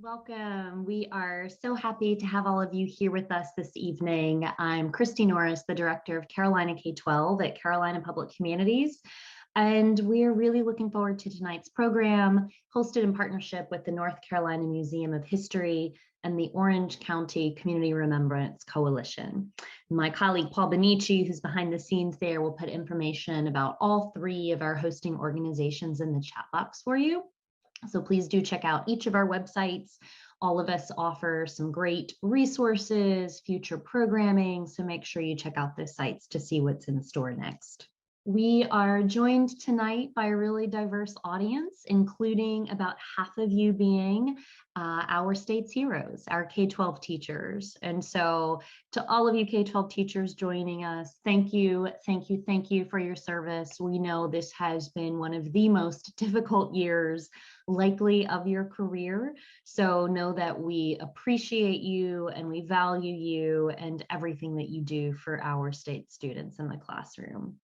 Welcome. We are so happy to have all of you here with us this evening. I'm Christy Norris, the director of Carolina K-12 at Carolina Public Humanities, and we're really looking forward to tonight's program, hosted in partnership with the North Carolina Museum of History and the Orange County Community Remembrance Coalition. My colleague Paul Benici, who's behind the scenes there, will put information about all three of our hosting organizations in the chat box for you. So please do check out each of our websites. All of us offer some great resources, future programming, so make sure you check out the sites to see what's in store next. We are joined tonight by a really diverse audience, including about half of you being our state's heroes, our K-12 teachers. And so to all of you K-12 teachers joining us, thank you for your service. We know this has been one of the most difficult years likely of your career. So know that we appreciate you and we value you and everything that you do for our state students in the classroom.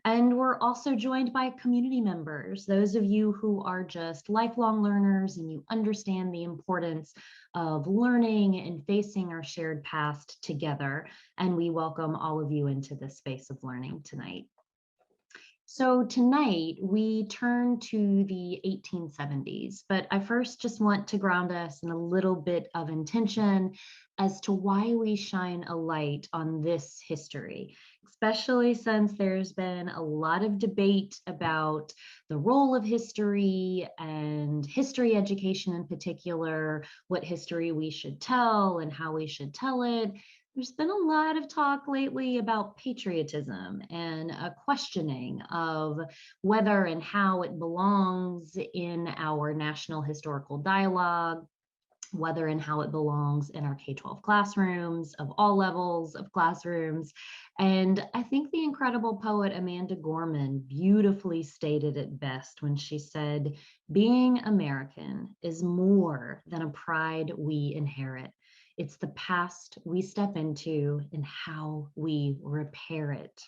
And we're also joined by community members, those of you who are just lifelong learners and you understand the importance of learning and facing our shared past together. And we welcome all of you into this space of learning tonight. So tonight we turn to the 1870s, but I first just want to ground us in a little bit of intention as to why we shine a light on this history, especially since there's been a lot of debate about the role of history and history education in particular, what history we should tell and how we should tell it. There's been a lot of talk lately about patriotism and a questioning of whether and how it belongs in our national historical dialogue, whether and how it belongs in our K-12 classrooms of all levels of classrooms. And I think the incredible poet Amanda Gorman beautifully stated it best when she said, "Being American is more than a pride we inherit. It's the past we step into and how we repair it."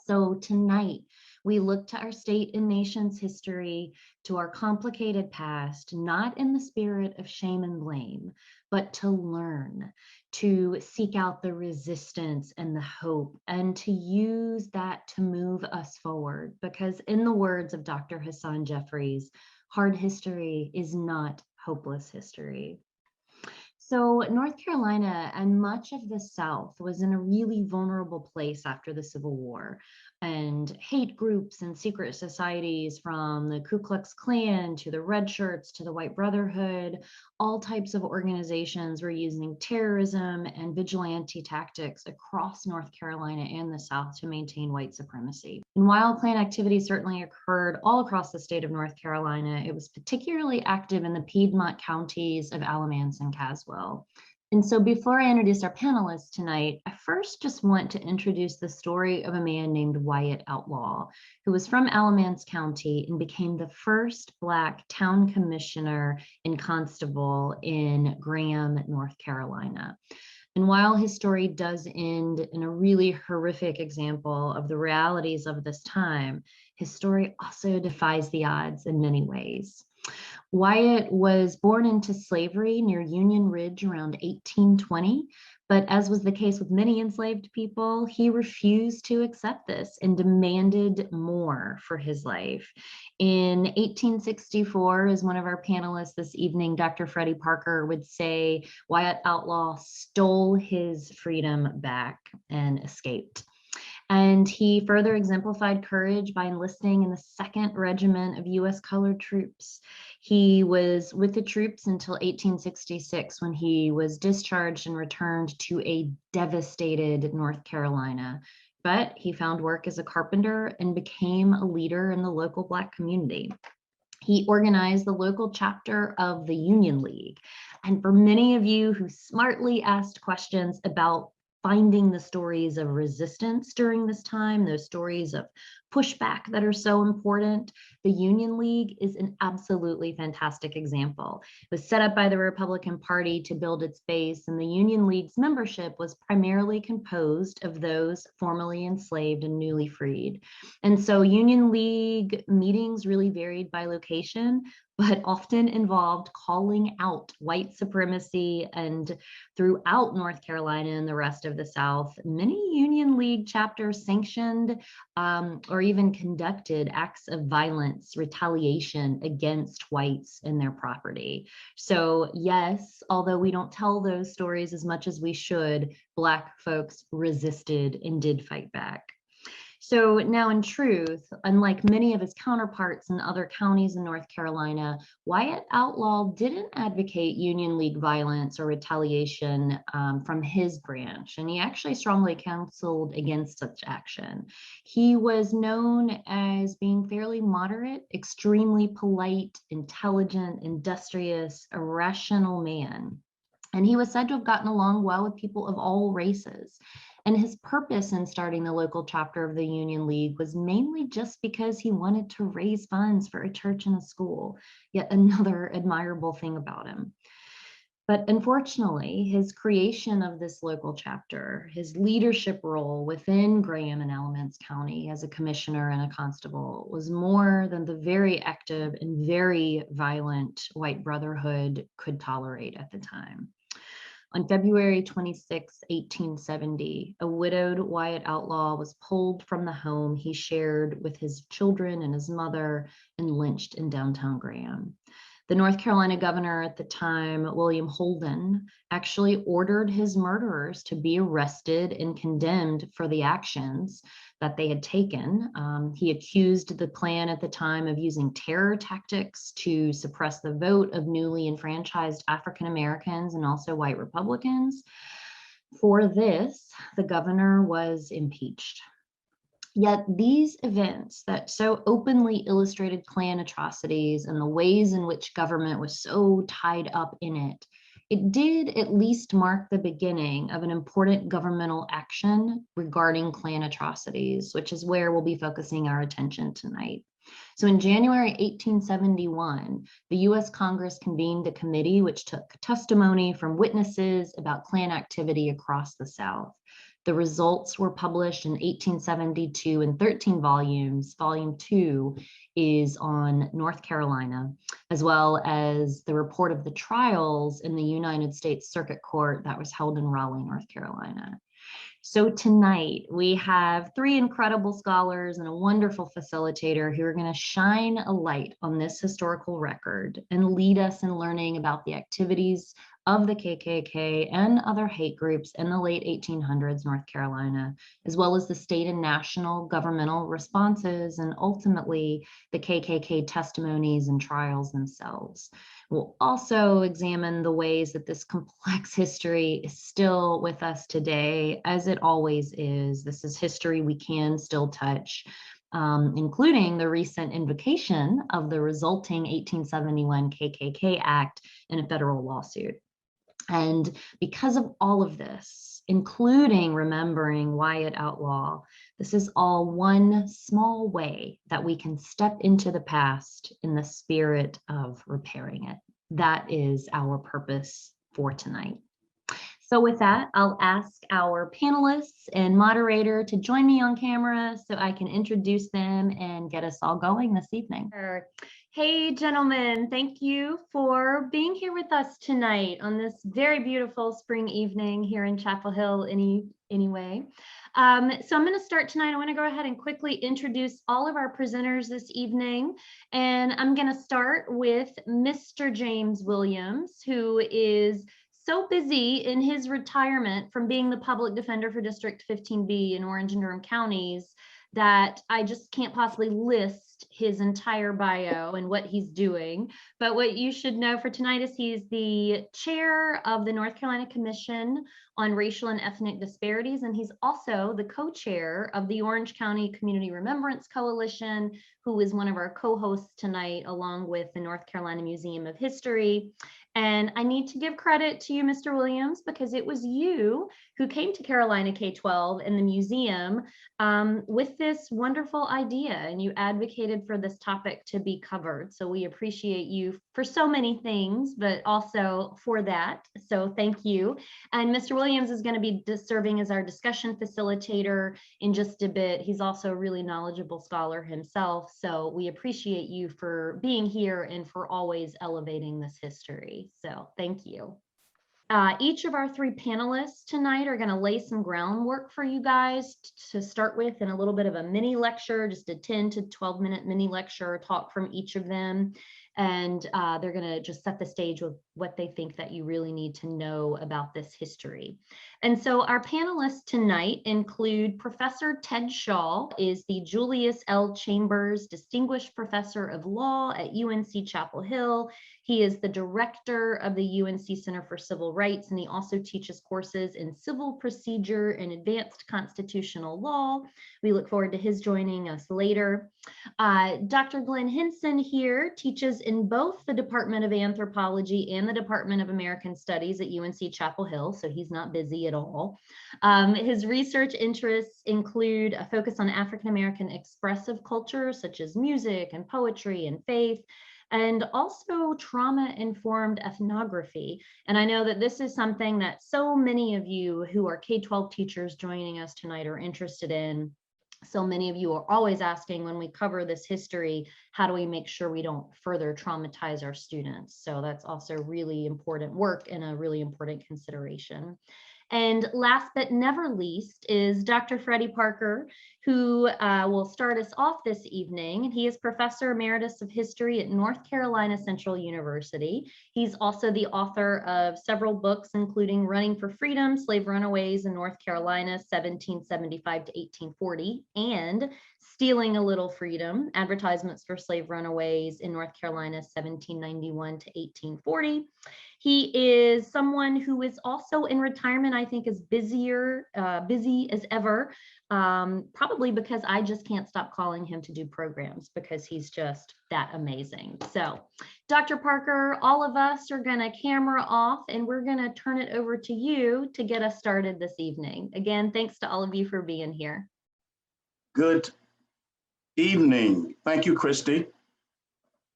So tonight, we look to our state and nation's history, to our complicated past, not in the spirit of shame and blame, but to learn, to seek out the resistance and the hope, and to use that to move us forward. Because in the words of Dr. Hassan Jeffries, hard history is not hopeless history. So North Carolina and much of the South was in a really vulnerable place after the Civil War, and hate groups and secret societies from the Ku Klux Klan to the Red Shirts to the White Brotherhood, all types of organizations were using terrorism and vigilante tactics across North Carolina and the South to maintain white supremacy. And while Klan activity certainly occurred all across the state of North Carolina, it was particularly active in the Piedmont counties of Alameda and Caswell. And so before I introduce our panelists tonight, I first just want to introduce the story of a man named Wyatt Outlaw, who was from Alameda County and became the first Black town commissioner and constable in Graham, North Carolina. And while his story does end in a really horrific example of the realities of this time, his story also defies the odds in many ways. Wyatt was born into slavery near Union Ridge around 1820, but as was the case with many enslaved people, he refused to accept this and demanded more for his life. In 1864, as one of our panelists this evening, Dr. Freddie Parker, would say, Wyatt Outlaw stole his freedom back and escaped. And he further exemplified courage by enlisting in the 2nd Regiment of U.S. Colored Troops. He was with the troops until 1866 when he was discharged and returned to a devastated North Carolina. But he found work as a carpenter and became a leader in the local Black community. He organized the local chapter of the Union League. And for many of you who smartly asked questions about finding the stories of resistance during this time, those stories of pushback that are so important, the Union League is an absolutely fantastic example. It was set up by the Republican Party to build its base, and the Union League's membership was primarily composed of those formerly enslaved and newly freed. And so Union League meetings really varied by location, but often involved calling out white supremacy. And throughout North Carolina and the rest of the South, many Union League chapters sanctioned or even conducted acts of violence, retaliation against whites and their property. So yes, although we don't tell those stories as much as we should, Black folks resisted and did fight back. So now in truth, unlike many of his counterparts in other counties in North Carolina, Wyatt Outlaw didn't advocate Union League violence or retaliation from his branch, and he actually strongly counseled against such action. He was known as being fairly moderate, extremely polite, intelligent, industrious, a rational man. And he was said to have gotten along well with people of all races. And his purpose in starting the local chapter of the Union League was mainly just because he wanted to raise funds for a church and a school, yet another admirable thing about him. But unfortunately, his creation of this local chapter, his leadership role within Graham and Alameda County as a commissioner and a constable, was more than the very active and very violent white brotherhood could tolerate at the time. On February 26, 1870, a widowed Wyatt Outlaw was pulled from the home he shared with his children and his mother and lynched in downtown Graham. The North Carolina governor at the time, William Holden, actually ordered his murderers to be arrested and condemned for the actions that they had taken. He accused the Klan at the time of using terror tactics to suppress the vote of newly enfranchised African Americans and also white Republicans. For this, the governor was impeached. Yet these events that so openly illustrated Klan atrocities and the ways in which government was so tied up in it, it did at least mark the beginning of an important governmental action regarding Klan atrocities, which is where we'll be focusing our attention tonight. So in January 1871, the US Congress convened a committee which took testimony from witnesses about Klan activity across the South. The results were published in 1872 in 13 volumes. Volume 2 is on North Carolina, as well as the report of the trials in the United States Circuit Court that was held in Raleigh, North Carolina. So tonight we have 3 incredible scholars and a wonderful facilitator who are going to shine a light on this historical record and lead us in learning about the activities of the KKK and other hate groups in the late 1800s North Carolina, as well as the state and national governmental responses, and ultimately the KKK testimonies and trials themselves. We'll also examine the ways that this complex history is still with us today, as it always is. This is history we can still touch, including the recent invocation of the resulting 1871 KKK Act in a federal lawsuit. And because of all of this, including remembering Wyatt Outlaw, this is all one small way that we can step into the past in the spirit of repairing it. That is our purpose for tonight. So with that, I'll ask our panelists and moderator to join me on camera so I can introduce them and get us all going this evening. Hey, gentlemen, thank you for being here with us tonight on this very beautiful spring evening here in Chapel Hill anyway. So I'm going to start tonight. I want to go ahead and quickly introduce all of our presenters this evening. And I'm going to start with Mr. James Williams, who is so busy in his retirement from being the public defender for District 15B in Orange and Durham counties that I just can't possibly list his entire bio and what he's doing. But what you should know for tonight is he's the chair of the North Carolina Commission on Racial and Ethnic Disparities, and he's also the co-chair of the Orange County Community Remembrance Coalition, who is one of our co-hosts tonight, along with the North Carolina Museum of History. And I need to give credit to you, Mr. Williams, because it was you who came to Carolina K-12 and the museum with this wonderful idea, and you advocated excited for this topic to be covered. So we appreciate you for so many things, but also for that. So thank you. And Mr. Williams is going to be serving as our discussion facilitator in just a bit. He's also a really knowledgeable scholar himself. So we appreciate you for being here and for always elevating this history. So thank you. Each of our three panelists tonight are going to lay some groundwork for you guys to start with, and a little bit of a mini lecture, just a 10 to 12-minute mini lecture talk from each of them. And they're going to just set the stage with what they think that you really need to know about this history. And so our panelists tonight include Professor Ted Shaw, is the Julius L. Chambers Distinguished Professor of Law at UNC Chapel Hill. He is the director of the UNC Center for Civil Rights, and he also teaches courses in civil procedure and advanced constitutional law. We look forward to his joining us later. Dr. Glenn Henson here teaches in both the Department of Anthropology and the Department of American Studies at UNC Chapel Hill, so he's not busy at all. His research interests include a focus on African American expressive culture, such as music and poetry and faith, and also trauma-informed ethnography. And I know that this is something that so many of you who are K-12 teachers joining us tonight are interested in. So many of you are always asking, when we cover this history, how do we make sure we don't further traumatize our students? So that's also really important work and a really important consideration. And last but never least is Dr. Freddie Parker, who will start us off this evening. He is Professor Emeritus of History at North Carolina Central University. He's also the author of several books, including Running for Freedom, Slave Runaways in North Carolina, 1775 to 1840, and Stealing a Little Freedom, Advertisements for Slave Runaways in North Carolina, 1791 to 1840. He is someone who is also in retirement, I think is busy as ever, probably because I just can't stop calling him to do programs because he's just that amazing. So Dr. Parker, all of us are gonna camera off and we're gonna turn it over to you to get us started this evening. Again, thanks to all of you for being here. Good evening. Thank you, Christy.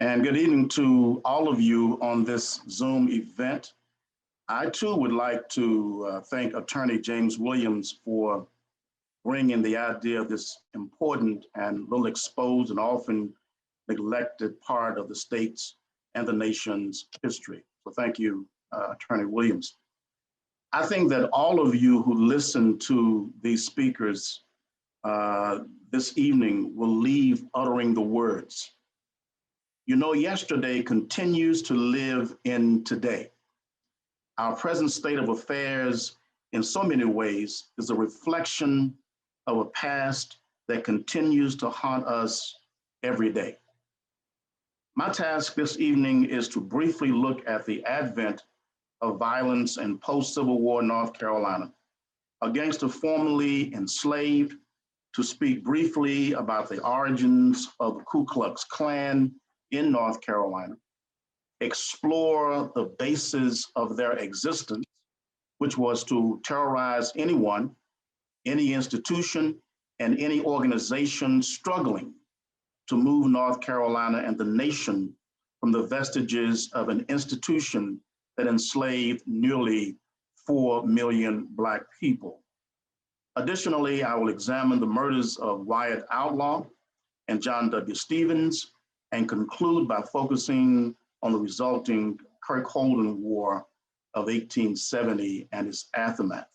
And good evening to all of you on this Zoom event. I too would like to thank Attorney James Williams for bringing the idea of this important and little exposed and often neglected part of the state's and the nation's history. So thank you, Attorney Williams. I think that all of you who listen to these speakers this evening will leave uttering the words, you know, yesterday continues to live in today. Our present state of affairs in so many ways is a reflection of a past that continues to haunt us every day. My task this evening is to briefly look at the advent of violence in post-Civil War North Carolina against the formerly enslaved, to speak briefly about the origins of the Ku Klux Klan in North Carolina, explore the basis of their existence, which was to terrorize anyone, any institution, and any organization struggling to move North Carolina and the nation from the vestiges of an institution that enslaved nearly 4 million Black people. Additionally, I will examine the murders of Wyatt Outlaw and John W. Stevens, and conclude by focusing on the resulting Kirk-Holden War of 1870 and its aftermath.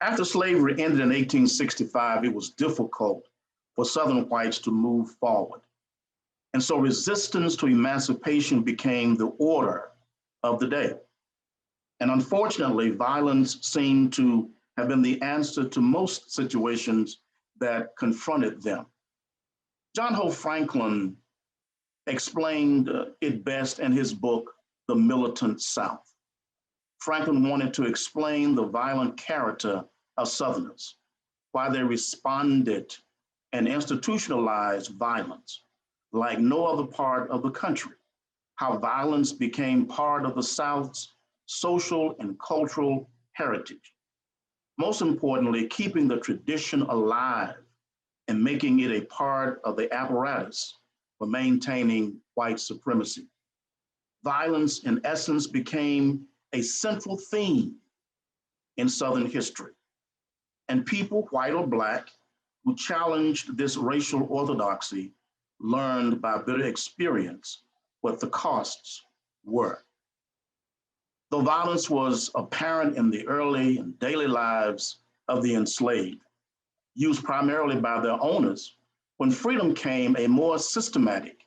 After slavery ended in 1865, it was difficult for Southern whites to move forward. And so resistance to emancipation became the order of the day. And unfortunately, violence seemed to have been the answer to most situations that confronted them. John Hope Franklin explained it best in his book, The Militant South. Franklin wanted to explain the violent character of Southerners, why they responded and institutionalized violence like no other part of the country, how violence became part of the South's social and cultural heritage. Most importantly, keeping the tradition alive and making it a part of the apparatus for maintaining white supremacy. Violence, in essence, became a central theme in Southern history. And people, white or Black, who challenged this racial orthodoxy learned by bitter experience what the costs were. Though violence was apparent in the early and daily lives of the enslaved, used primarily by their owners, when freedom came, a more systematic,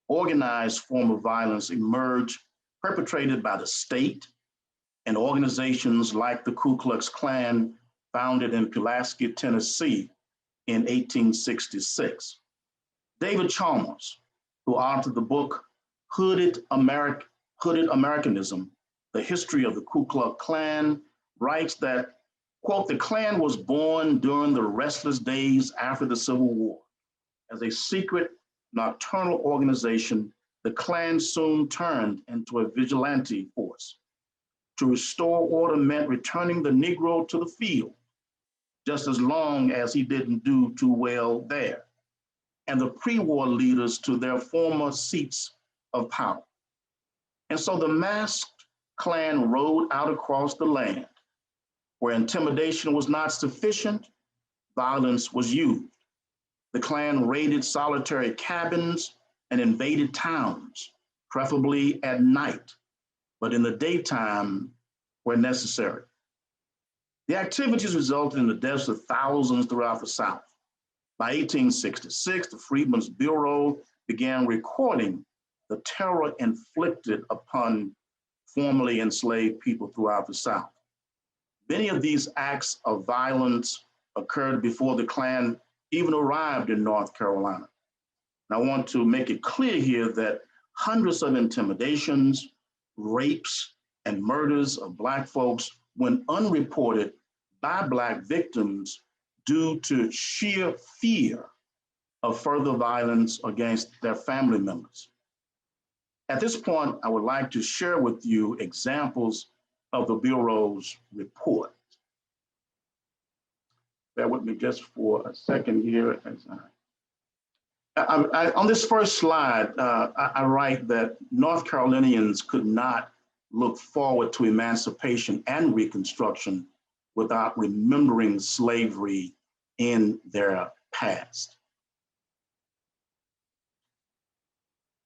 organized form of violence emerged, perpetrated by the state and organizations like the Ku Klux Klan, founded in Pulaski, Tennessee in 1866. David Chalmers, who authored the book Hooded Americanism, The History of the Ku Klux Klan, writes that, quote, the Klan was born during the restless days after the Civil War. As a secret, nocturnal organization, the Klan soon turned into a vigilante force. To restore order meant returning the Negro to the field, just as long as he didn't do too well there, and the pre-war leaders to their former seats of power. And so the masked Klan rode out across the land. Where intimidation was not sufficient, violence was used. The Klan raided solitary cabins and invaded towns, preferably at night, but in the daytime where necessary. The activities resulted in the deaths of thousands throughout the South. By 1866, the Freedmen's Bureau began recording the terror inflicted upon formerly enslaved people throughout the South. Many of these acts of violence occurred before the Klan even arrived in North Carolina. And I want to make it clear here that hundreds of intimidations, rapes, and murders of Black folks went unreported by Black victims due to sheer fear of further violence against their family members. At this point, I would like to share with you examples of the Bureau's report. Bear with me just for a second here. As on this first slide, I write that North Carolinians could not look forward to emancipation and Reconstruction without remembering slavery in their past.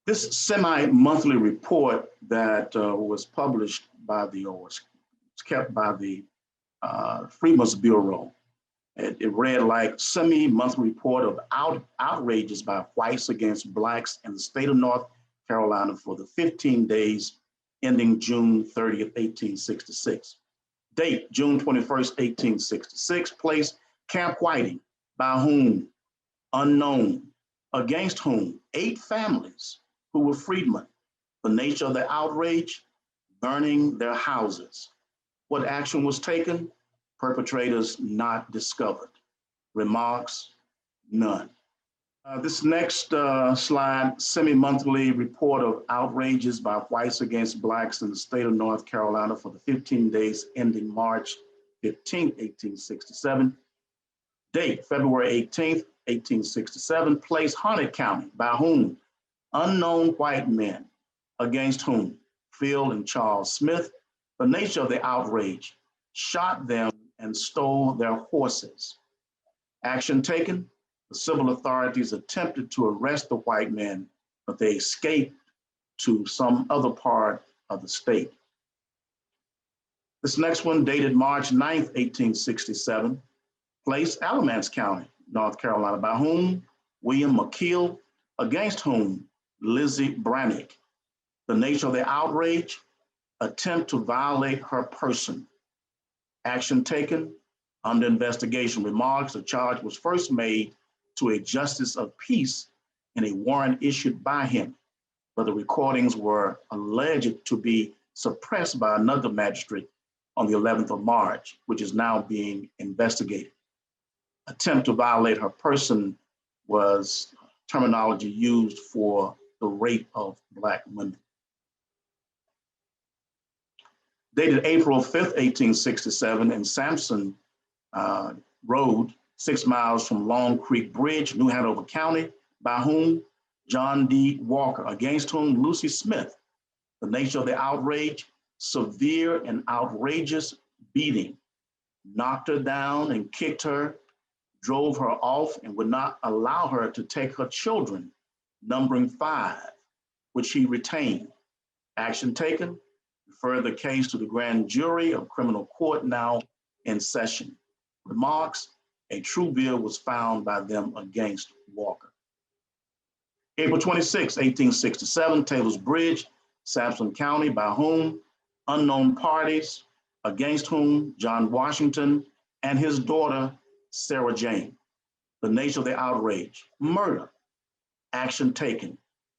This semi-monthly report that was published by the, or was kept by the Freedmen's Bureau, it read like semi-monthly report of outrages by whites against Blacks in the state of North Carolina for the 15 days ending June 30th, 1866. Date, June 21st, 1866. Place, Camp Whiting. By whom? Unknown. Against whom? 8 families who were freedmen. The nature of the outrage? Burning their houses. What action was taken? Perpetrators not discovered. Remarks? None. This next slide, semi-monthly report of outrages by whites against Blacks in the state of North Carolina for the 15 days ending March 15, 1867. Date, February 18th, 1867. Place, Harnett County. By whom? Unknown white men. Against whom? Phil and Charles Smith. The nature of the outrage: shot them and stole their horses. Action taken: the civil authorities attempted to arrest the white men, but they escaped to some other part of the state. This next one, dated March 9th, 1867. Place, Alameda County, North Carolina. By whom? William McKeel. Against whom? Lizzie Brannick. The nature of the outrage: attempt to violate her person. Action taken: under investigation. Remarks: a charge was first made to a justice of peace in a warrant issued by him, but the recordings were alleged to be suppressed by another magistrate on the 11th of March, which is now being investigated. Attempt to violate her person was terminology used for the rape of Black women. Dated April 5th, 1867, in Sampson Road, 6 miles from Long Creek Bridge, New Hanover County, by whom? John D. Walker, against whom? Lucy Smith. The nature of the outrage, severe and outrageous beating, knocked her down and kicked her, drove her off, and would not allow her to take her children, numbering 5, which he retained. Action taken, refer the case to the grand jury of criminal court now in session. Remarks, a true bill was found by them against Walker. April 26, 1867, Taylor's Bridge, Sampson County, by whom? Unknown parties, against whom? John Washington and his daughter, Sarah Jane. The nature of the outrage, murder. Action taken.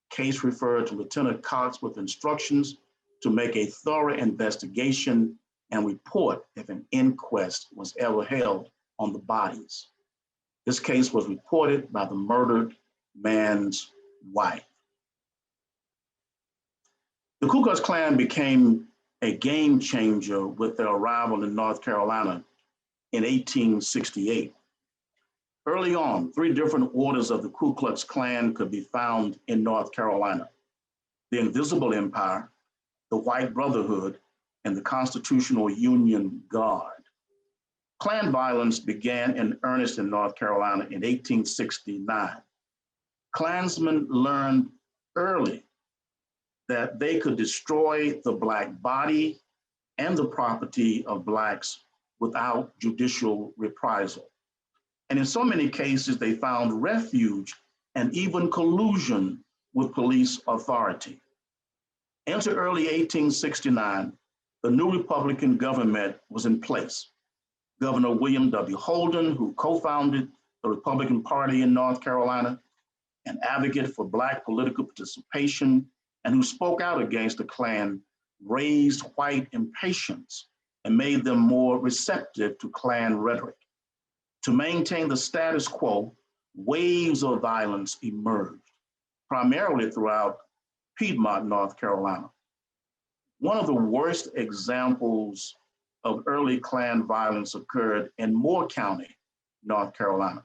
Case referred to Lieutenant Cox with instructions to make a thorough investigation and report if an inquest was ever held on the bodies. This case was reported by the murdered man's wife. The Ku Klux Klan became a game changer with their arrival in North Carolina in 1868. Early on, 3 different orders of the Ku Klux Klan could be found in North Carolina: the Invisible Empire, the White Brotherhood, and the Constitutional Union Guard. Klan violence began in earnest in North Carolina in 1869. Klansmen learned early that they could destroy the Black body and the property of Blacks without judicial reprisal. And in so many cases, they found refuge and even collusion with police authority. Into early 1869, the new Republican government was in place. Governor William W. Holden, who co-founded the Republican Party in North Carolina, an advocate for Black political participation, and who spoke out against the Klan, raised white impatience and made them more receptive to Klan rhetoric. To maintain the status quo, waves of violence emerged, primarily throughout Piedmont, North Carolina. One of the worst examples of early Klan violence occurred in Moore County, North Carolina.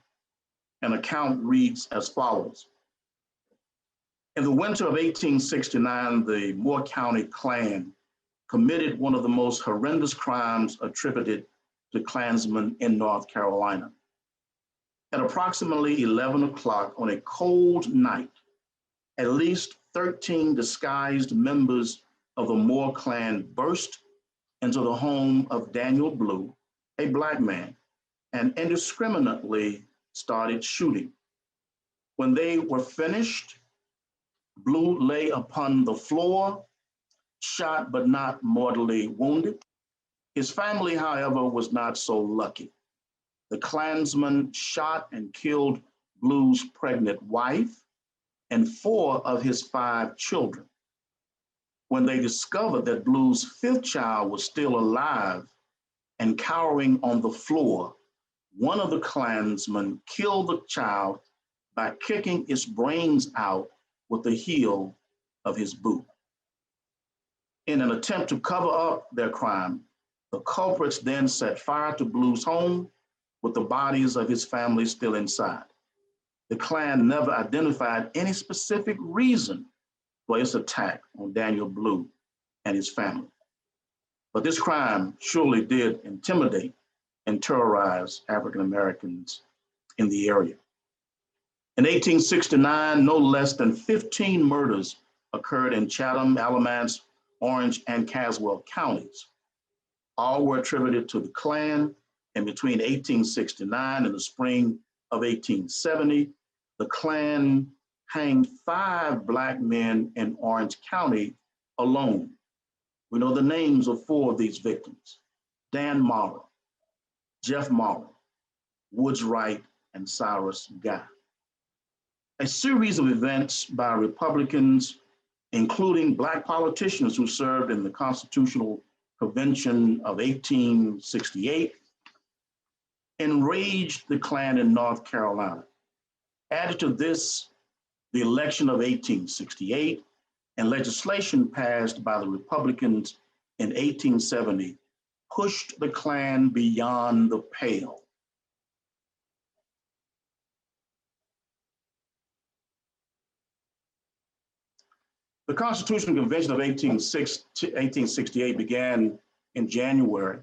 An account reads as follows. In the winter of 1869, the Moore County Klan committed one of the most horrendous crimes attributed to Klansmen in North Carolina. At approximately 11 o'clock on a cold night, at least 13 disguised members of the Moore Klan burst into the home of Daniel Blue, a Black man, and indiscriminately started shooting. When they were finished, Blue lay upon the floor, shot but not mortally wounded. His family, however, was not so lucky. The Klansmen shot and killed Blue's pregnant wife and 4 of his 5 children. When they discovered that Blue's 5th child was still alive and cowering on the floor, one of the Klansmen killed the child by kicking its brains out with the heel of his boot. In an attempt to cover up their crime, the culprits then set fire to Blue's home with the bodies of his family still inside. The Klan never identified any specific reason for its attack on Daniel Blue and his family. But this crime surely did intimidate and terrorize African Americans in the area. In 1869, no less than 15 murders occurred in Chatham, Alamance, Orange, and Caswell counties. All were attributed to the Klan, and between 1869 and the spring of 1870, the Klan hanged 5 Black men in Orange County alone. We know the names of 4 of these victims: Dan Morrow, Jeff Morrow, Woods Wright, and Cyrus Guy. A series of events by Republicans, including Black politicians who served in the Constitutional Convention of 1868, enraged the Klan in North Carolina. Added to this, the election of 1868 and legislation passed by the Republicans in 1870 pushed the Klan beyond the pale. The Constitutional Convention of 1868 began in January.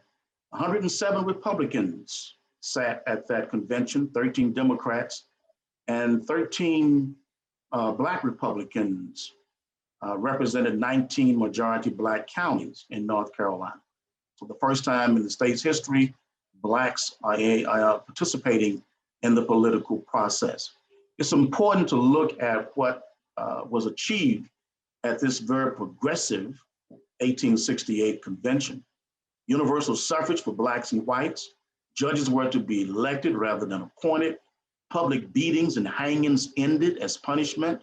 107 Republicans sat at that convention, 13 Democrats, and 13 Black Republicans represented 19 majority Black counties in North Carolina. So the first time in the state's history, Blacks are participating in the political process. It's important to look at what was achieved at this very progressive 1868 convention. Universal suffrage for Blacks and whites. Judges were to be elected rather than appointed. Public beatings and hangings ended as punishment.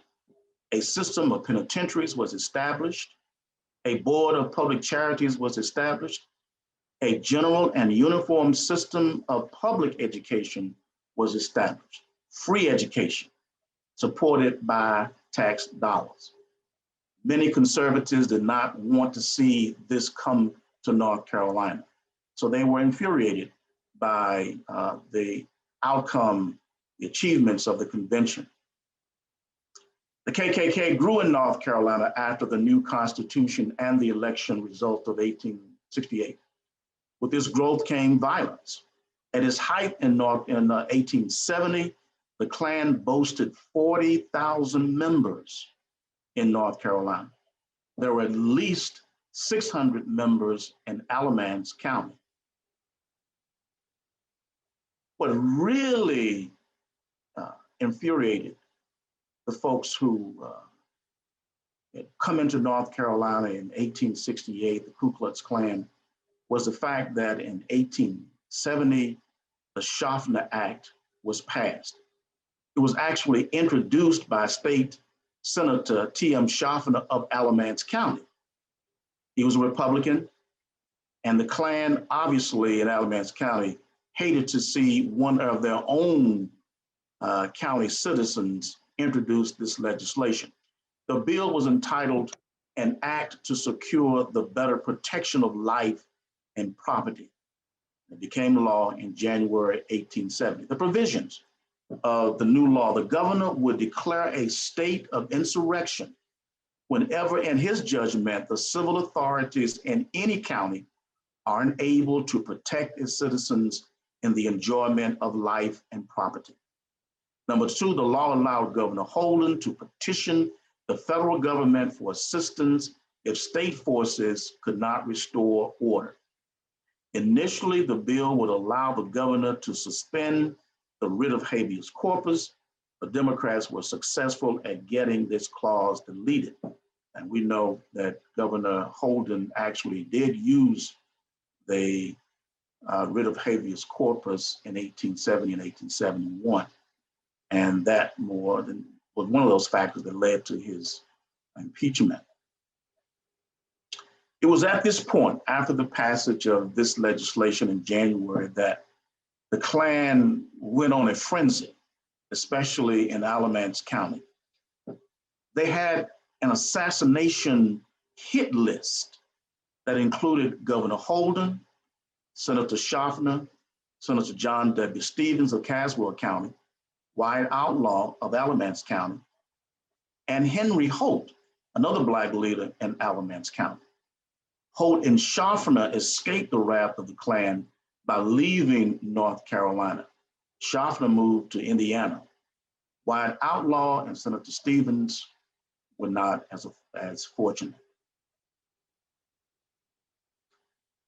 A system of penitentiaries was established. A board of public charities was established. A general and uniform system of public education was established. Free education, supported by tax dollars. Many conservatives did not want to see this come to North Carolina. So they were infuriated by the outcome, the achievements of the convention. The KKK grew in North Carolina after the new Constitution and the election result of 1868. With this growth came violence. At its height in 1870, the Klan boasted 40,000 members in North Carolina. There were at least 600 members in Alameda County. What really infuriated the folks who had come into North Carolina in 1868, the Ku Klux Klan, was the fact that in 1870, the Schaffner Act was passed. It was actually introduced by State Senator T.M. Schaffner of Alameda County. He was a Republican, and the Klan, obviously in Alameda County, hated to see one of their own county citizens introduce this legislation. The bill was entitled An Act to Secure the Better Protection of Life and Property. It became law in January 1870. The provisions of the new law: the governor would declare a state of insurrection whenever, in his judgment, the civil authorities in any county are unable to protect its citizens in the enjoyment of life and property. Number two, the law allowed Governor Holden to petition the federal government for assistance if state forces could not restore order. Initially, the bill would allow the governor to suspend the writ of habeas corpus, but Democrats were successful at getting this clause deleted. And we know that Governor Holden actually did use the writ of habeas corpus in 1870 and 1871. And that was one of those factors that led to his impeachment. It was at this point, after the passage of this legislation in January, that the Klan went on a frenzy, especially in Alameda County. They had an assassination hit list that included Governor Holden, Senator Schaffner, Senator John W. Stevens of Caswell County, Wyatt Outlaw of Alameda County, and Henry Holt, another Black leader in Alameda County. Holt and Schaffner escaped the wrath of the Klan by leaving North Carolina. Schaffner moved to Indiana. Wyatt Outlaw and Senator Stevens were not as fortunate.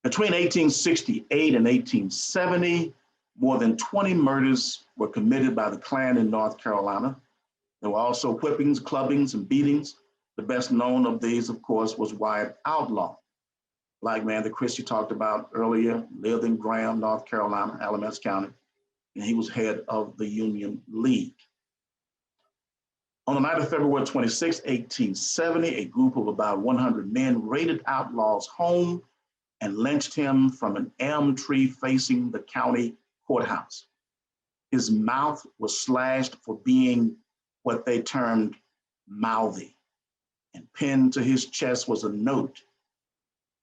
Between 1868 and 1870, more than 20 murders were committed by the Klan in North Carolina. There were also whippings, clubbings, and beatings. The best known of these, of course, was Wyatt Outlaw, Black man that Christy talked about earlier, lived in Graham, North Carolina, Alameda County, and he was head of the Union League. On the night of February 26, 1870, a group of about 100 men raided Outlaw's home and lynched him from an elm tree facing the county courthouse. His mouth was slashed for being what they termed mouthy, and pinned to his chest was a note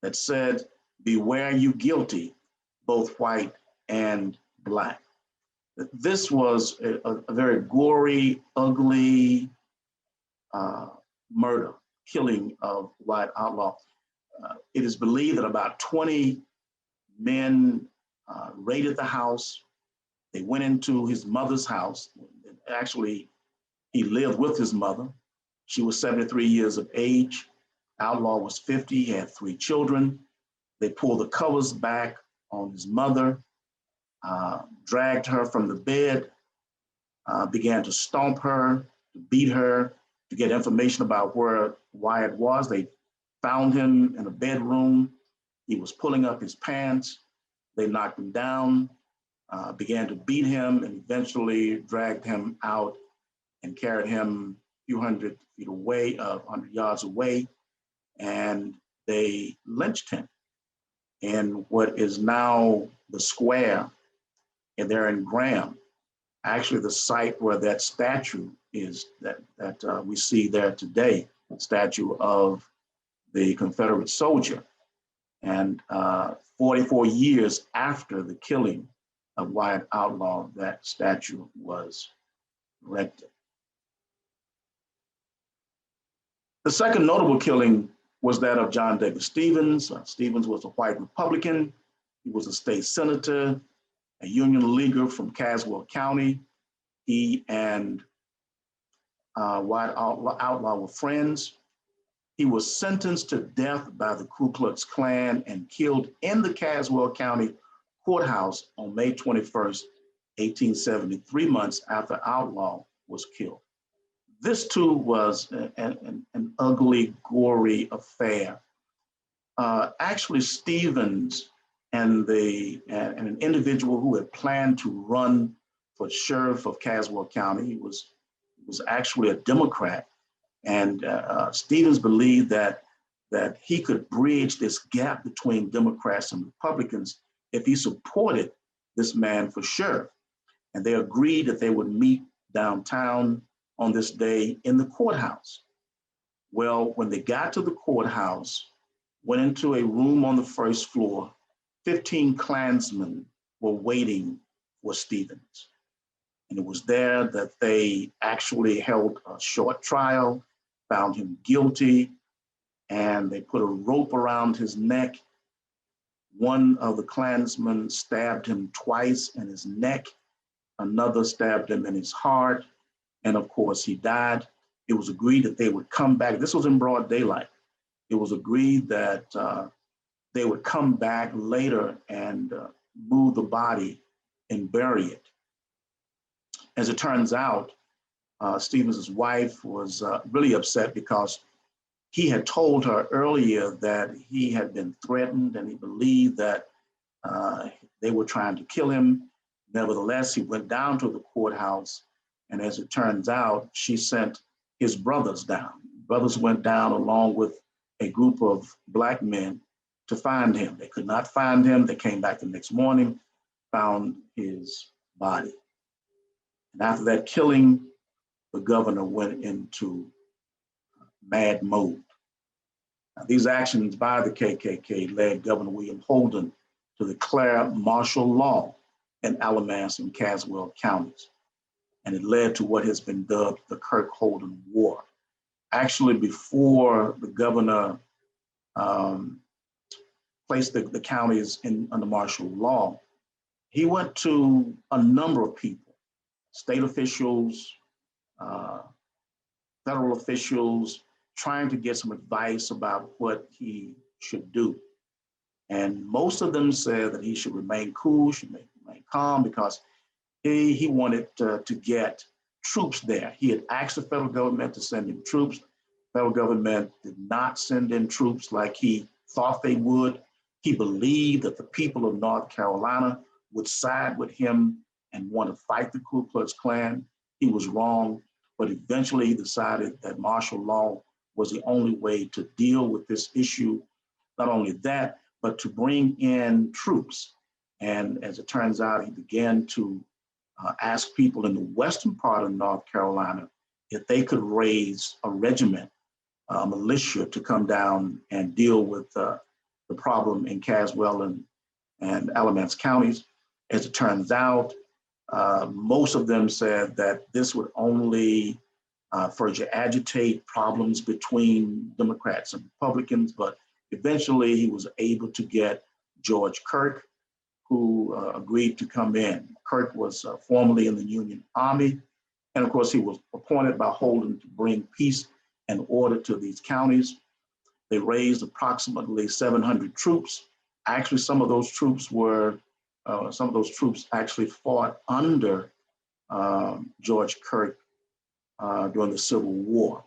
that said, "Beware you guilty, both white and Black." This was a very gory, ugly murder. killing of Wyatt Outlaw. It is believed that about 20 men raided the house. They went into his mother's house. Actually, he lived with his mother. She was 73 years of age. Outlaw was 50, he had 3 children. They pulled the covers back on his mother, dragged her from the bed, began to stomp her, to beat her, to get information about where Wyatt was. They found him in a bedroom. He was pulling up his pants. They knocked him down, began to beat him, and eventually dragged him out and carried him a few hundred feet away, 100 yards away, and they lynched him in what is now the square, and they're in Graham. Actually, the site where that statue is that we see there today, a statue of the Confederate soldier. And 44 years after the killing of Wyatt Outlaw, that statue was erected. The second notable killing was that of John David Stevens. Stevens was a white Republican. He was a state senator, a Union leaguer from Caswell County. He and Wyatt Outlaw were friends. He was sentenced to death by the Ku Klux Klan and killed in the Caswell County courthouse on May 21st, 1870, 3 months after Outlaw was killed. This too was an ugly, gory affair. Actually, Stevens and an individual who had planned to run for sheriff of Caswell County, he was actually a Democrat, and Stevens believed that he could bridge this gap between Democrats and Republicans if he supported this man for sheriff. And they agreed that they would meet downtown on this day in the courthouse. Well, when they got to the courthouse, went into a room on the first floor, 15 Klansmen were waiting for Stevens. And it was there that they actually held a short trial, found him guilty, and they put a rope around his neck. One of the Klansmen stabbed him twice in his neck, another stabbed him in his heart, and of course he died. It was agreed that they would come back. This was in broad daylight. It was agreed that they would come back later and move the body and bury it. As it turns out, Stevens' wife was really upset because he had told her earlier that he had been threatened and he believed that they were trying to kill him. Nevertheless, he went down to the courthouse, and as it turns out, she sent his brothers down. Brothers went down along with a group of Black men to find him. They could not find him. They came back the next morning, found his body. And after that killing, the governor went into mad mode. Now, these actions by the KKK led Governor William Holden to declare martial law in Alameda and Caswell counties. And it led to what has been dubbed the Kirk-Holden War. Actually, before the governor placed the counties under martial law, he went to a number of people, state officials, federal officials, trying to get some advice about what he should do. And most of them said that he should remain cool, should remain calm, because he wanted to get troops there. He had asked the federal government to send in troops. The federal government did not send in troops like he thought they would. He believed that the people of North Carolina would side with him and want to fight the Ku Klux Klan. He was wrong, but eventually he decided that martial law was the only way to deal with this issue. Not only that, but to bring in troops. And as it turns out, he began to ask people in the western part of North Carolina if they could raise a regiment, a militia, to come down and deal with the problem in Caswell and Alameda counties. As it turns out, most of them said that this would only further agitate problems between Democrats and Republicans, but eventually he was able to get George Kirk, who agreed to come in. Kirk was formerly in the Union Army, and of course he was appointed by Holden to bring peace and order to these counties. They raised approximately 700 troops. Actually, some of those troops actually fought under George Kirk during the Civil War.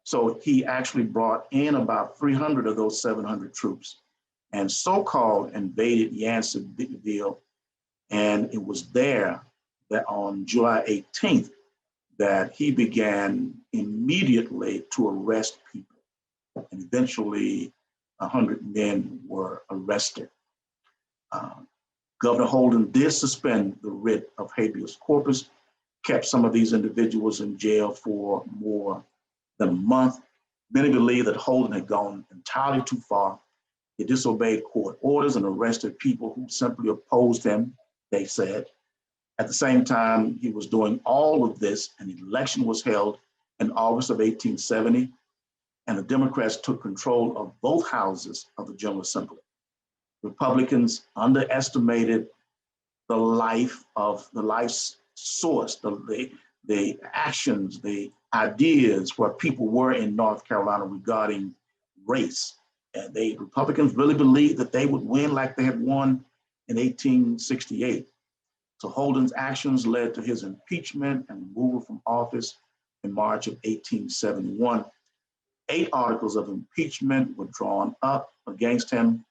So he actually brought in about 300 of those 700 troops and so-called invaded Yanceyville. And it was there that on July 18th that he began immediately to arrest people. And eventually 100 men were arrested. Governor Holden did suspend the writ of habeas corpus, kept some of these individuals in jail for more than a month. Many believe that Holden had gone entirely too far. He disobeyed court orders and arrested people who simply opposed him, they said. At the same time, he was doing all of this, an election was held in August of 1870, and the Democrats took control of both houses of the General Assembly. Republicans underestimated the life source, the actions, the ideas where people were in North Carolina regarding race. And Republicans really believed that they would win like they had won in 1868. So Holden's actions led to his impeachment and removal from office in March of 1871. 8 articles of impeachment were drawn up against him,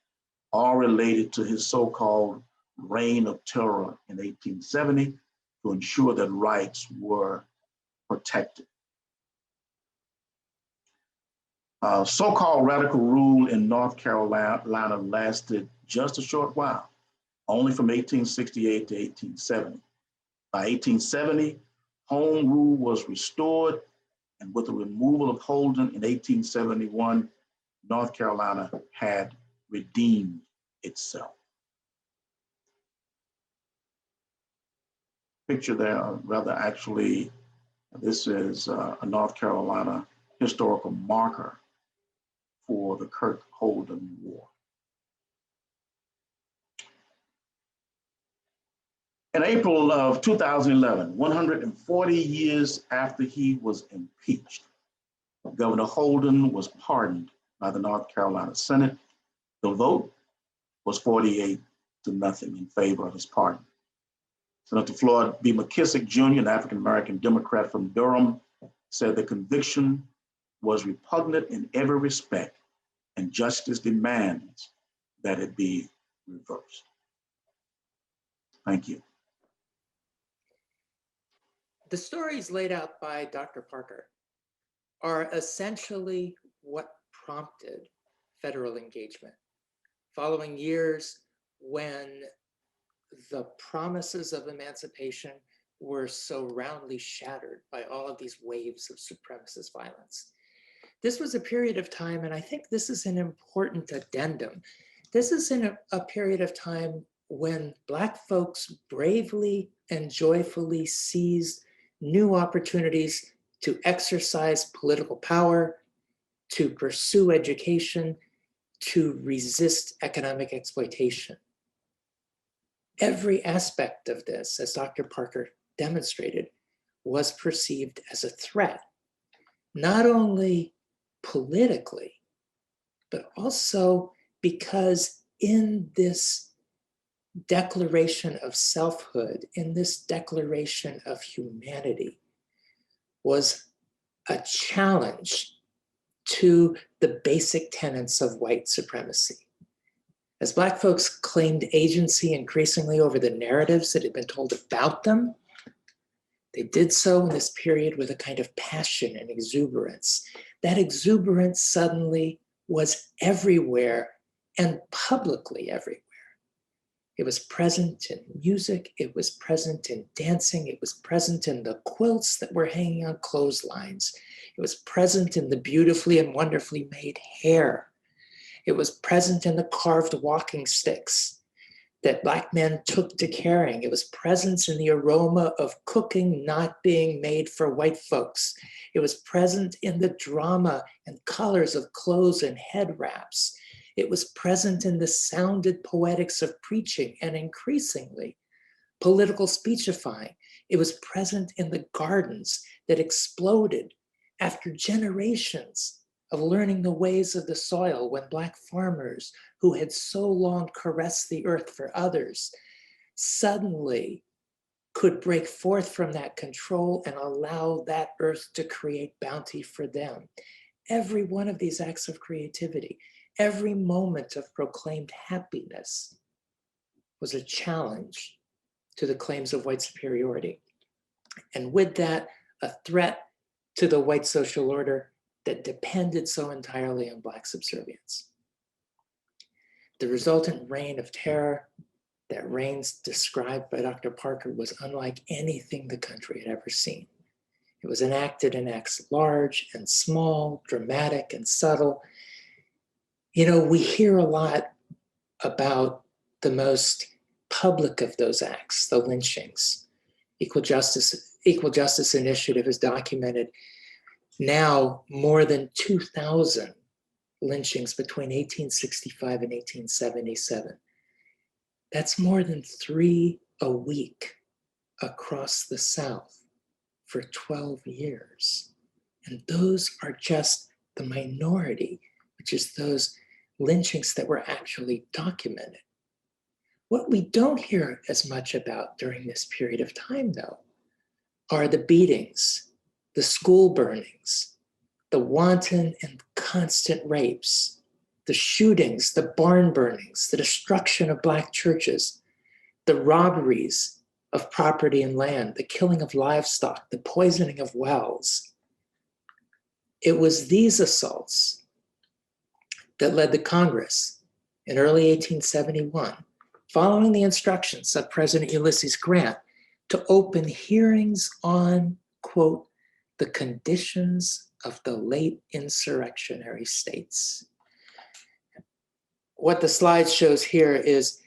all related to his so-called reign of terror in 1870 to ensure that rights were protected. So-called radical rule in North Carolina lasted just a short while, only from 1868 to 1870. By 1870, home rule was restored, and with the removal of Holden in 1871, North Carolina had redeemed itself. Picture there, rather actually, this is a North Carolina historical marker for the Kirk-Holden War. In April of 2011, 140 years after he was impeached, Governor Holden was pardoned by the North Carolina Senate. The vote was 48-0 in favor of his pardon. Senator Floyd B. McKissick Jr., an African-American Democrat from Durham, said the conviction was repugnant in every respect, and justice demands that it be reversed. Thank you. The stories laid out by Dr. Parker are essentially what prompted federal engagement. Following years when the promises of emancipation were so roundly shattered by all of these waves of supremacist violence. This was a period of time, and I think this is an important addendum. This is in a period of time when Black folks bravely and joyfully seized new opportunities to exercise political power, to pursue education, to resist economic exploitation. Every aspect of this, as Dr. Parker demonstrated, was perceived as a threat, not only politically, but also because in this declaration of selfhood, in this declaration of humanity, was a challenge to the basic tenets of white supremacy. As Black folks claimed agency increasingly over the narratives that had been told about them, they did so in this period with a kind of passion and exuberance. That exuberance suddenly was everywhere and publicly everywhere. It was present in music, it was present in dancing, it was present in the quilts that were hanging on clotheslines. It was present in the beautifully and wonderfully made hair. It was present in the carved walking sticks that Black men took to caring. It was present in the aroma of cooking not being made for white folks. It was present in the drama and colors of clothes and head wraps. It was present in the sounded poetics of preaching and increasingly political speechifying. It was present in the gardens that exploded after generations of learning the ways of the soil, when Black farmers who had so long caressed the earth for others suddenly could break forth from that control and allow that earth to create bounty for them. Every one of these acts of creativity, every moment of proclaimed happiness was a challenge to the claims of white superiority. And with that, a threat to the white social order that depended so entirely on Black subservience. The resultant reign of terror, that reign described by Dr. Parker, was unlike anything the country had ever seen. It was enacted in acts large and small, dramatic and subtle. You know, we hear a lot about the most public of those acts, the lynchings. Equal Justice Initiative has documented now more than 2,000 lynchings between 1865 and 1877. That's more than 3 a week across the South for 12 years. And those are just the minority, which is those lynchings that were actually documented. What we don't hear as much about during this period of time, though, are the beatings, the school burnings, the wanton and constant rapes, the shootings, the barn burnings, the destruction of Black churches, the robberies of property and land, the killing of livestock, the poisoning of wells. It was these assaults that led the Congress in early 1871, following the instructions of President Ulysses Grant, to open hearings on, quote, the conditions of the late insurrectionary states. What the slide shows here is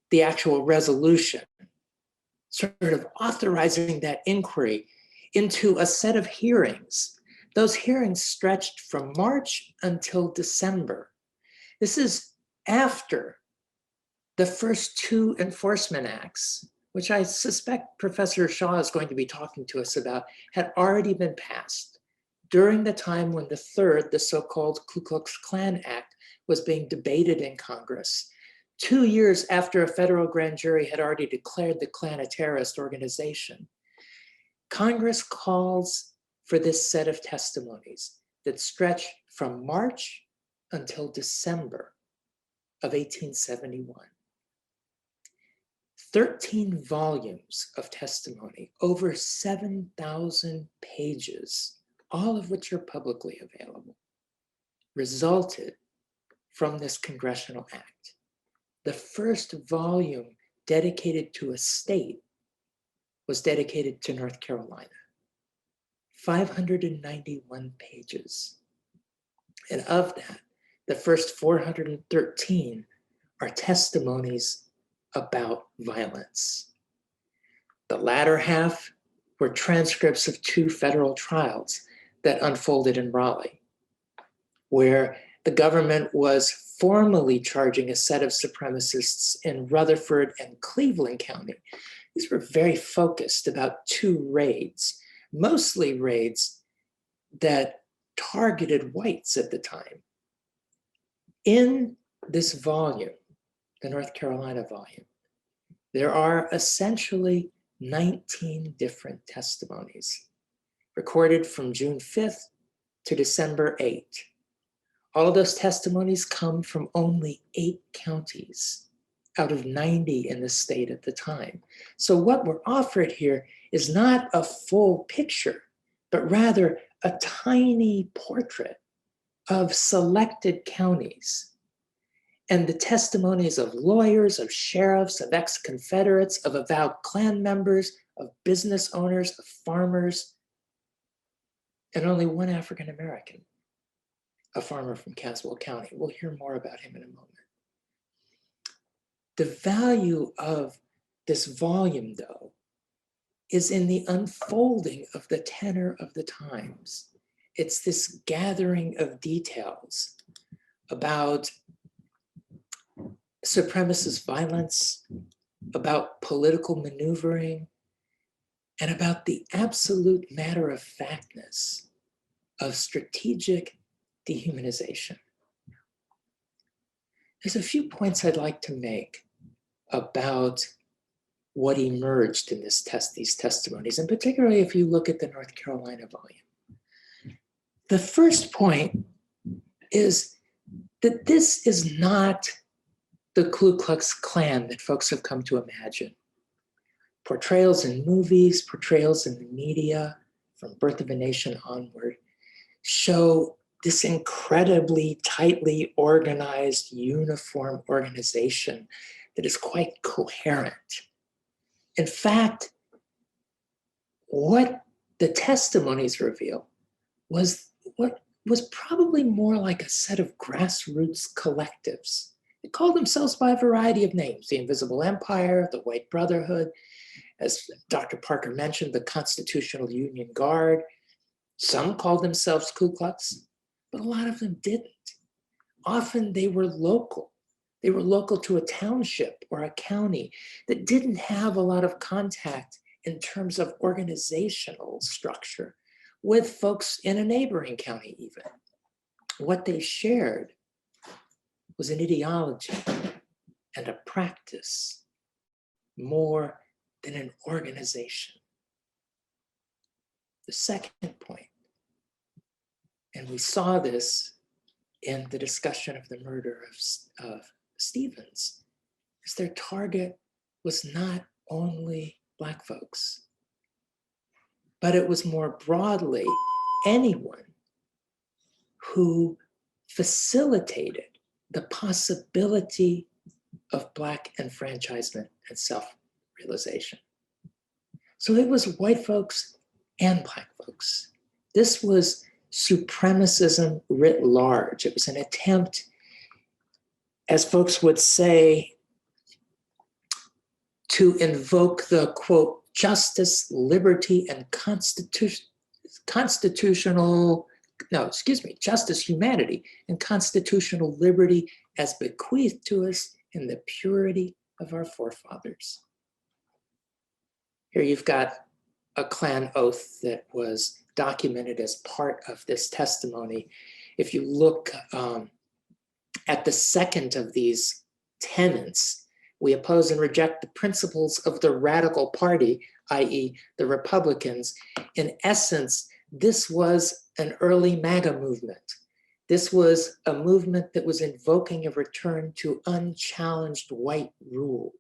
the actual resolution, sort of authorizing that inquiry into a set of hearings. Those hearings stretched from March until December. This is after the first 2 enforcement acts, which I suspect Professor Shaw is going to be talking to us about, had already been passed during the time when the third, the so-called Ku Klux Klan Act, was being debated in Congress, 2 years after a federal grand jury had already declared the Klan a terrorist organization. Congress calls for this set of testimonies that stretch from March until December of 1871. 13 volumes of testimony, over 7,000 pages, all of which are publicly available, resulted from this congressional act. The first volume dedicated to a state was dedicated to North Carolina. 591 pages. And of that, the first 413 are testimonies about violence. The latter half were transcripts of 2 federal trials that unfolded in Raleigh, where the government was formally charging a set of supremacists in Rutherford and Cleveland County. These were very focused about 2 raids, mostly raids that targeted whites at the time. In this volume, the North Carolina volume, there are essentially 19 different testimonies recorded from June 5th to December 8th. All of those testimonies come from only 8 counties out of 90 in the state at the time. So what we're offered here is not a full picture, but rather a tiny portrait of selected counties. And the testimonies of lawyers, of sheriffs, of ex-Confederates, of avowed Klan members, of business owners, of farmers, and only one African-American, a farmer from Caswell County. We'll hear more about him in a moment. The value of this volume, though, is in the unfolding of the tenor of the times. It's this gathering of details about supremacist violence, about political maneuvering, and about the absolute matter-of-factness of strategic dehumanization. There's a few points I'd like to make about what emerged in these testimonies, and particularly if you look at the North Carolina volume. The first point is that this is not the Ku Klux Klan that folks have come to imagine. Portrayals in movies, portrayals in the media, from Birth of a Nation onward, show this incredibly tightly organized, uniform organization that is quite coherent. In fact, what the testimonies reveal was what was probably more like a set of grassroots collectives. They called themselves by a variety of names: the Invisible Empire, the White Brotherhood, as Dr. Parker mentioned, the Constitutional Union Guard. Some called themselves Ku Klux, but a lot of them didn't. Often they were local. They were local to a township or a county that didn't have a lot of contact in terms of organizational structure with folks in a neighboring county even. What they shared was an ideology and a practice more than an organization. The second point, and we saw this in the discussion of the murder of Stevens, is their target was not only Black folks, but it was more broadly anyone who facilitated the possibility of Black enfranchisement and self-realization. So it was white folks and Black folks. This was supremacism writ large. It was an attempt, as folks would say, to invoke the, quote, justice, liberty, and justice, humanity, and constitutional liberty as bequeathed to us in the purity of our forefathers. Here you've got a Klan oath that was documented as part of this testimony. If you look at the second of these tenets, we oppose and reject the principles of the radical party, i.e. the Republicans. In essence, this was an early MAGA movement. This was a movement that was invoking a return to unchallenged white rule.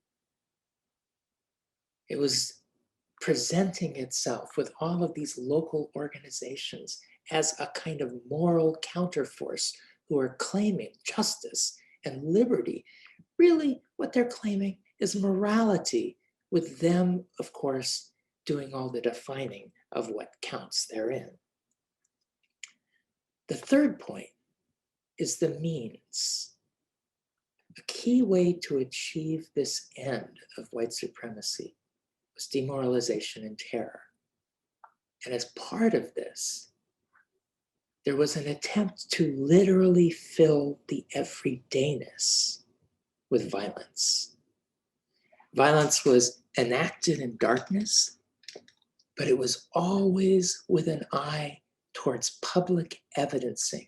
It was presenting itself with all of these local organizations as a kind of moral counterforce who are claiming justice and liberty. Really, what they're claiming is morality, with them, of course, doing all the defining of what counts therein. The third point is the means. A key way to achieve this end of white supremacy was demoralization and terror. And as part of this, there was an attempt to literally fill the everydayness with violence. Violence was enacted in darkness, but it was always with an eye towards public evidencing.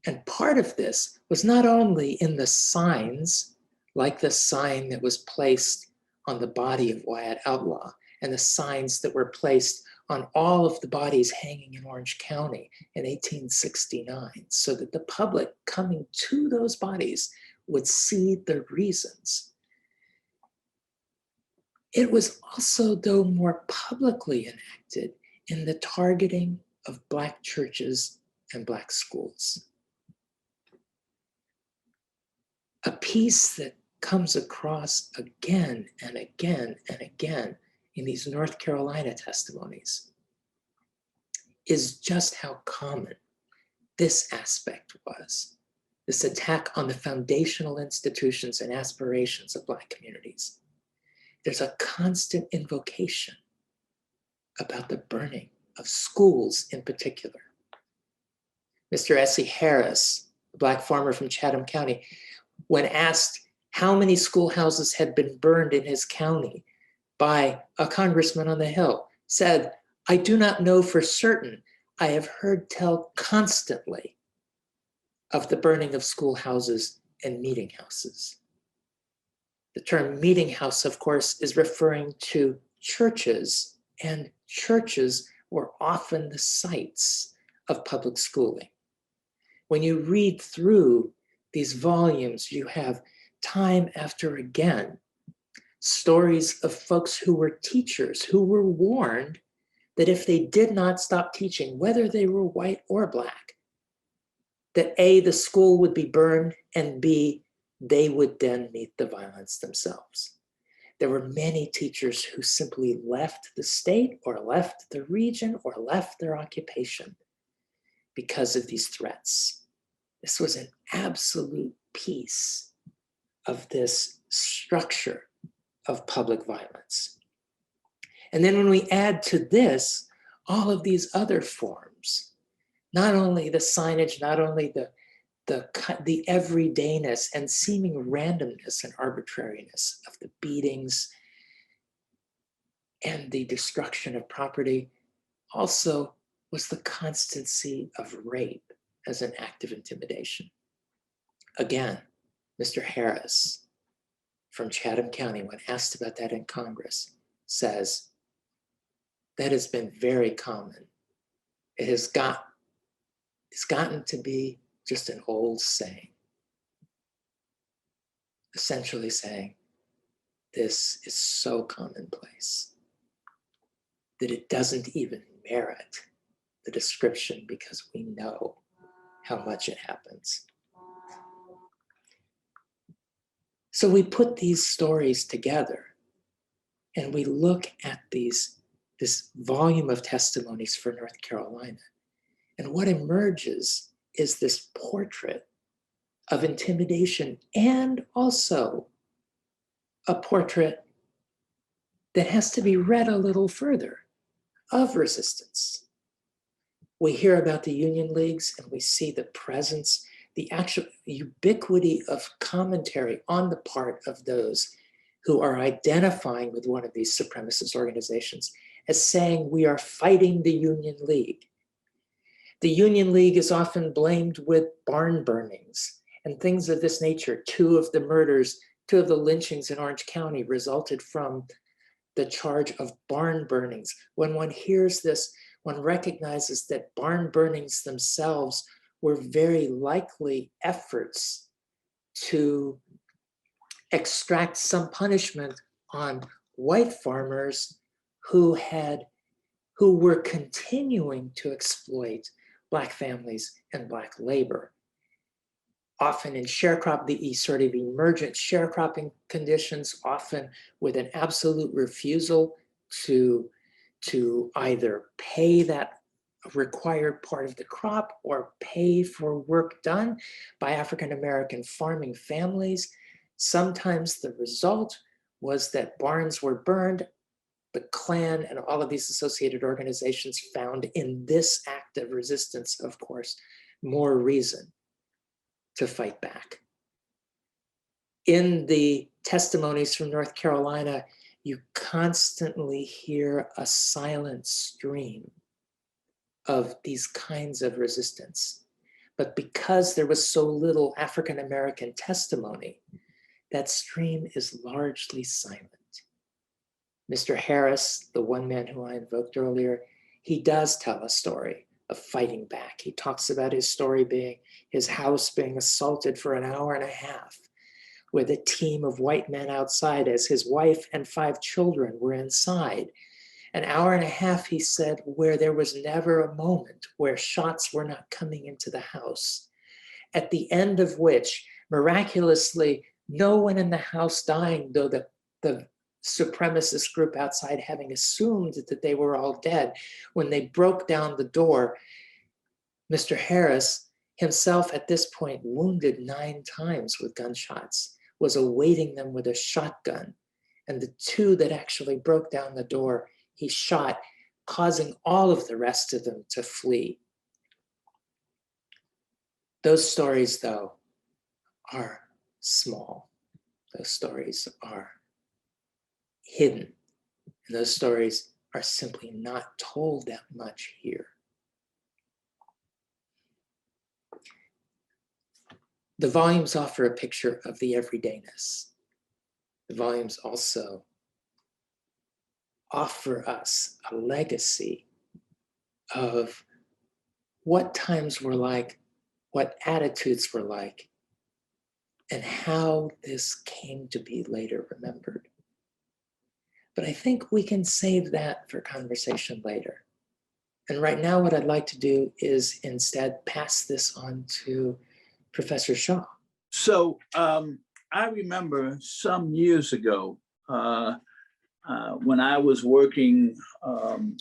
And part of this was not only in the signs, like the sign that was placed on the body of Wyatt Outlaw, and the signs that were placed on all of the bodies hanging in Orange County in 1869, so that the public coming to those bodies would see the reasons. It was also, though, more publicly enacted in the targeting of Black churches and Black schools. A piece that comes across again and again and again in these North Carolina testimonies is just how common this aspect was. this attack on the foundational institutions and aspirations of Black communities. There's a constant invocation about the burning of schools in particular. Mr. Essie Harris, a Black farmer from Chatham County, when asked how many schoolhouses had been burned in his county by a congressman on the Hill, said, "I do not know for certain. I have heard tell constantly of the burning of schoolhouses and meeting houses." The term meeting house, of course, is referring to churches, and churches were often the sites of public schooling. When you read through these volumes, you have time after again stories of folks who were teachers who were warned that if they did not stop teaching, whether they were white or Black, that A, the school would be burned, and B, they would then meet the violence themselves. There were many teachers who simply left the state or left the region or left their occupation because of these threats. This was an absolute piece of this structure of public violence. And then when we add to this all of these other forms, not only the signage, not only the everydayness and seeming randomness and arbitrariness of the beatings and the destruction of property, also was the constancy of rape as an act of intimidation. Again, Mr. Harris from Chatham County, when asked about that in Congress, says, that has been very common. It's gotten to be just an old saying, essentially saying, this is so commonplace that it doesn't even merit the description because we know how much it happens. So we put these stories together and we look at this volume of testimonies for North Carolina. And what emerges is this portrait of intimidation and also a portrait that has to be read a little further of resistance. We hear about the Union Leagues and we see the presence, the actual ubiquity of commentary on the part of those who are identifying with one of these supremacist organizations as saying, we are fighting the Union League. The Union League is often blamed with barn burnings and things of this nature. Two of the lynchings in Orange County resulted from the charge of barn burnings. When one hears this, one recognizes that barn burnings themselves were very likely efforts to extract some punishment on white farmers who were continuing to exploit Black families and Black labor. Often in the sort of emergent sharecropping conditions, often with an absolute refusal to either pay that required part of the crop or pay for work done by African-American farming families. Sometimes the result was that barns were burned. The Klan and all of these associated organizations found in this act of resistance, of course, more reason to fight back. In the testimonies from North Carolina, you constantly hear a silent stream of these kinds of resistance. But because there was so little African-American testimony, that stream is largely silent. Mr. Harris, the one man who I invoked earlier, he does tell a story of fighting back. He talks about his story being his house being assaulted for an hour and a half with a team of white men outside as his wife and 5 children were inside. An hour and a half, he said, where there was never a moment where shots were not coming into the house. At the end of which, miraculously, no one in the house dying, though the supremacist group outside having assumed that they were all dead. When they broke down the door, Mr. Harris, himself at this point wounded 9 times with gunshots, was awaiting them with a shotgun. And the 2 that actually broke down the door, he shot, causing all of the rest of them to flee. Those stories, though, are small. Those stories are hidden. And those stories are simply not told that much here. The volumes offer a picture of the everydayness. The volumes also offer us a legacy of what times were like, what attitudes were like, and how this came to be later remembered. But I think we can save that for conversation later. And right now, what I'd like to do is instead pass this on to Professor Shaw. So I remember some years ago when I was working,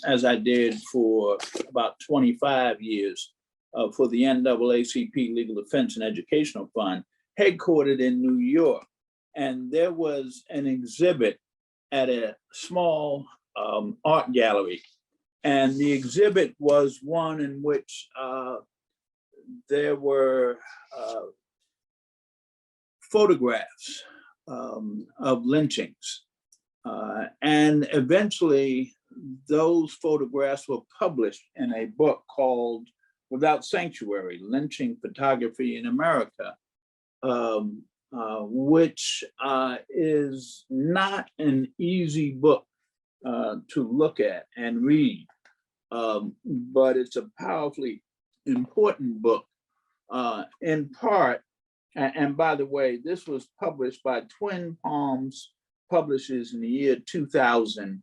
as I did for about 25 years for the NAACP Legal Defense and Educational Fund, headquartered in New York. And there was an exhibit at a small art gallery. And the exhibit was one in which there were photographs of lynchings. And eventually those photographs were published in a book called Without Sanctuary, Lynching Photography in America, which is not an easy book to look at and read, but it's a powerfully important book in part. And by the way, this was published by Twin Palms Publishers in the year 2000.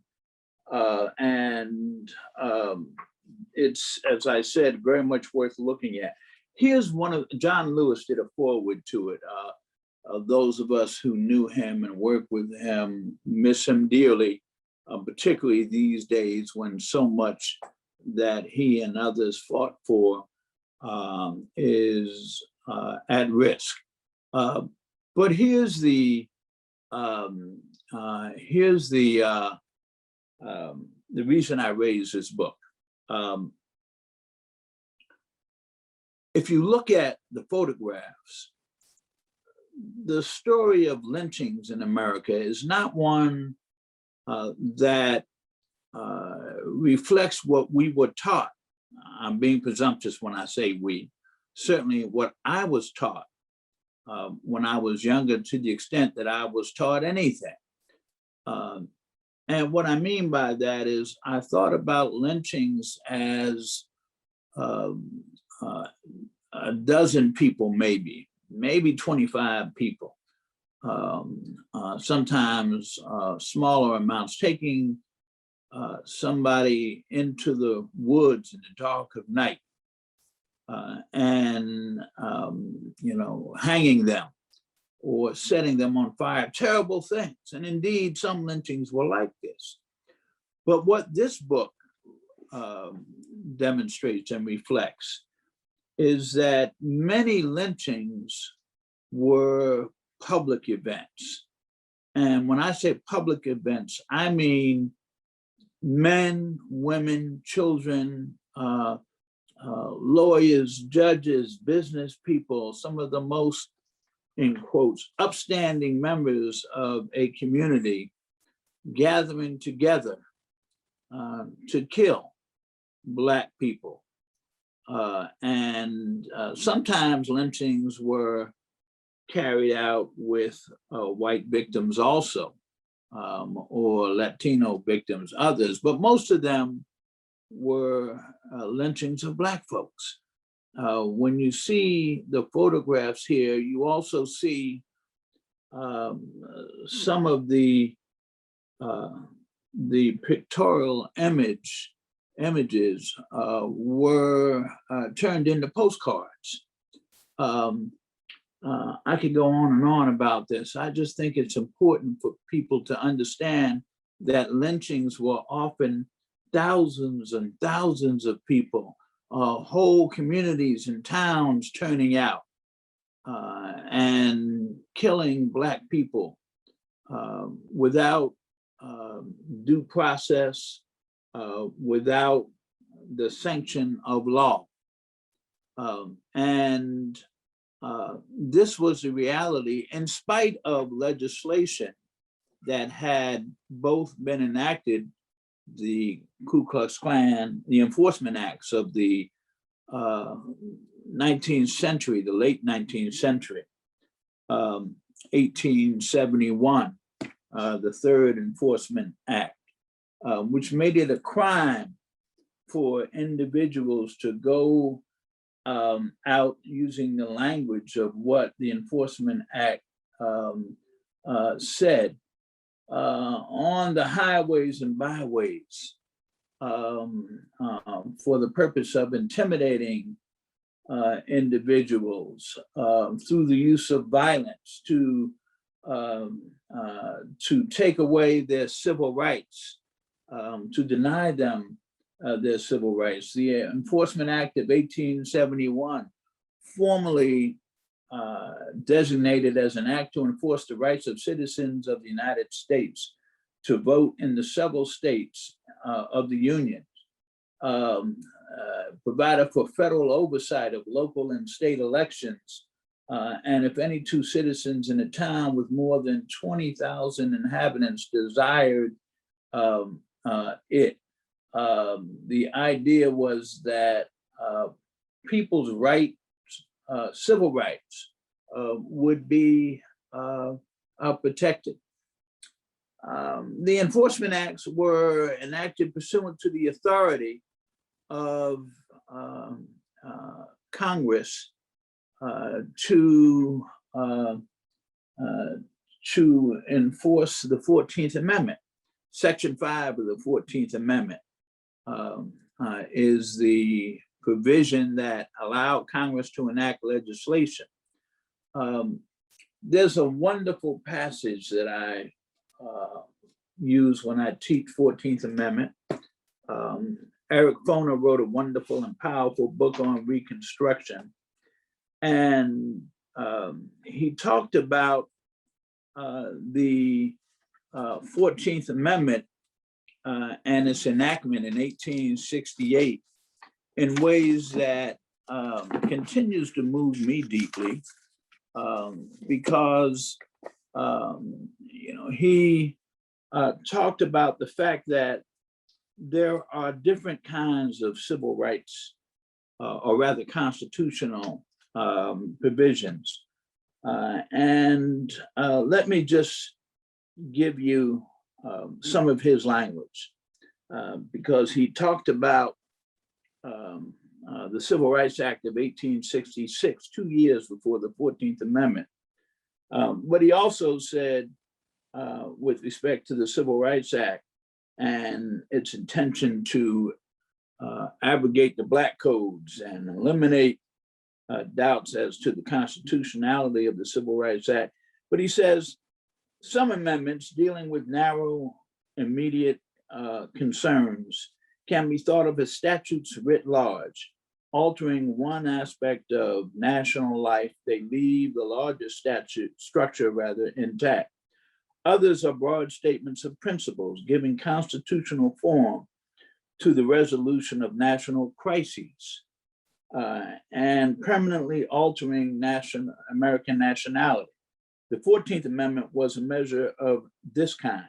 It's, as I said, very much worth looking at. Here's one of, John Lewis did a foreword to it. Those of us who knew him and worked with him miss him dearly, particularly these days when so much that he and others fought for is at risk. But here's the reason I raised this book. If you look at the photographs, the story of lynchings in America is not one that reflects what we were taught. I'm being presumptuous when I say we. Certainly what I was taught when I was younger, to the extent that I was taught anything. And what I mean by that is I thought about lynchings as a dozen people, maybe 25 people, sometimes smaller amounts, taking somebody into the woods in the dark of night and hanging them or setting them on fire, terrible things. And indeed, some lynchings were like this. But what this book demonstrates and reflects is that many lynchings were public events. And when I say public events, I mean men, women, children, lawyers, judges, business people, some of the most, in quotes, upstanding members of a community gathering together to kill Black people. And sometimes lynchings were carried out with white victims also, or Latino victims, others, but most of them were lynchings of Black folks. When you see the photographs here, you also see some of the pictorial images were turned into postcards. I could go on and on about this. I just think it's important for people to understand that lynchings were often thousands and thousands of people whole communities and towns turning out and killing Black people without due process, without the sanction of law. This was the reality in spite of legislation that had both been enacted, the Ku Klux Klan, the enforcement acts of the 19th century, the late 19th century, 1871, the Third Enforcement Act, which made it a crime for individuals to go out using the language of what the Enforcement Act said on the highways and byways for the purpose of intimidating individuals through the use of violence to take away their civil rights, to deny them their civil rights. The Enforcement Act of 1871 formally designated as an act to enforce the rights of citizens of the United States to vote in the several states of the Union, provided for federal oversight of local and state elections, and if any two citizens in a town with more than 20,000 inhabitants desired it. The idea was that people's rights, civil rights, would be protected. The enforcement acts were enacted pursuant to the authority of Congress to enforce the 14th Amendment. Section 5 of the 14th Amendment is the provision that allowed Congress to enact legislation. There's a wonderful passage that I use when I teach 14th Amendment. Eric Foner wrote a wonderful and powerful book on Reconstruction. And he talked about the 14th Amendment and its enactment in 1868 in ways that continues to move me deeply because he talked about the fact that there are different kinds of civil rights, or rather constitutional provisions. And let me just give you some of his language, because he talked about the Civil Rights Act of 1866, 2 years before the 14th Amendment. But he also said, with respect to the Civil Rights Act and its intention to abrogate the Black codes and eliminate doubts as to the constitutionality of the Civil Rights Act. But he says, some amendments dealing with narrow, immediate concerns can be thought of as statutes writ large. Altering one aspect of national life, they leave the larger statute structure intact. Others are broad statements of principles, giving constitutional form to the resolution of national crises and permanently altering American nationality. The 14th Amendment was a measure of this kind.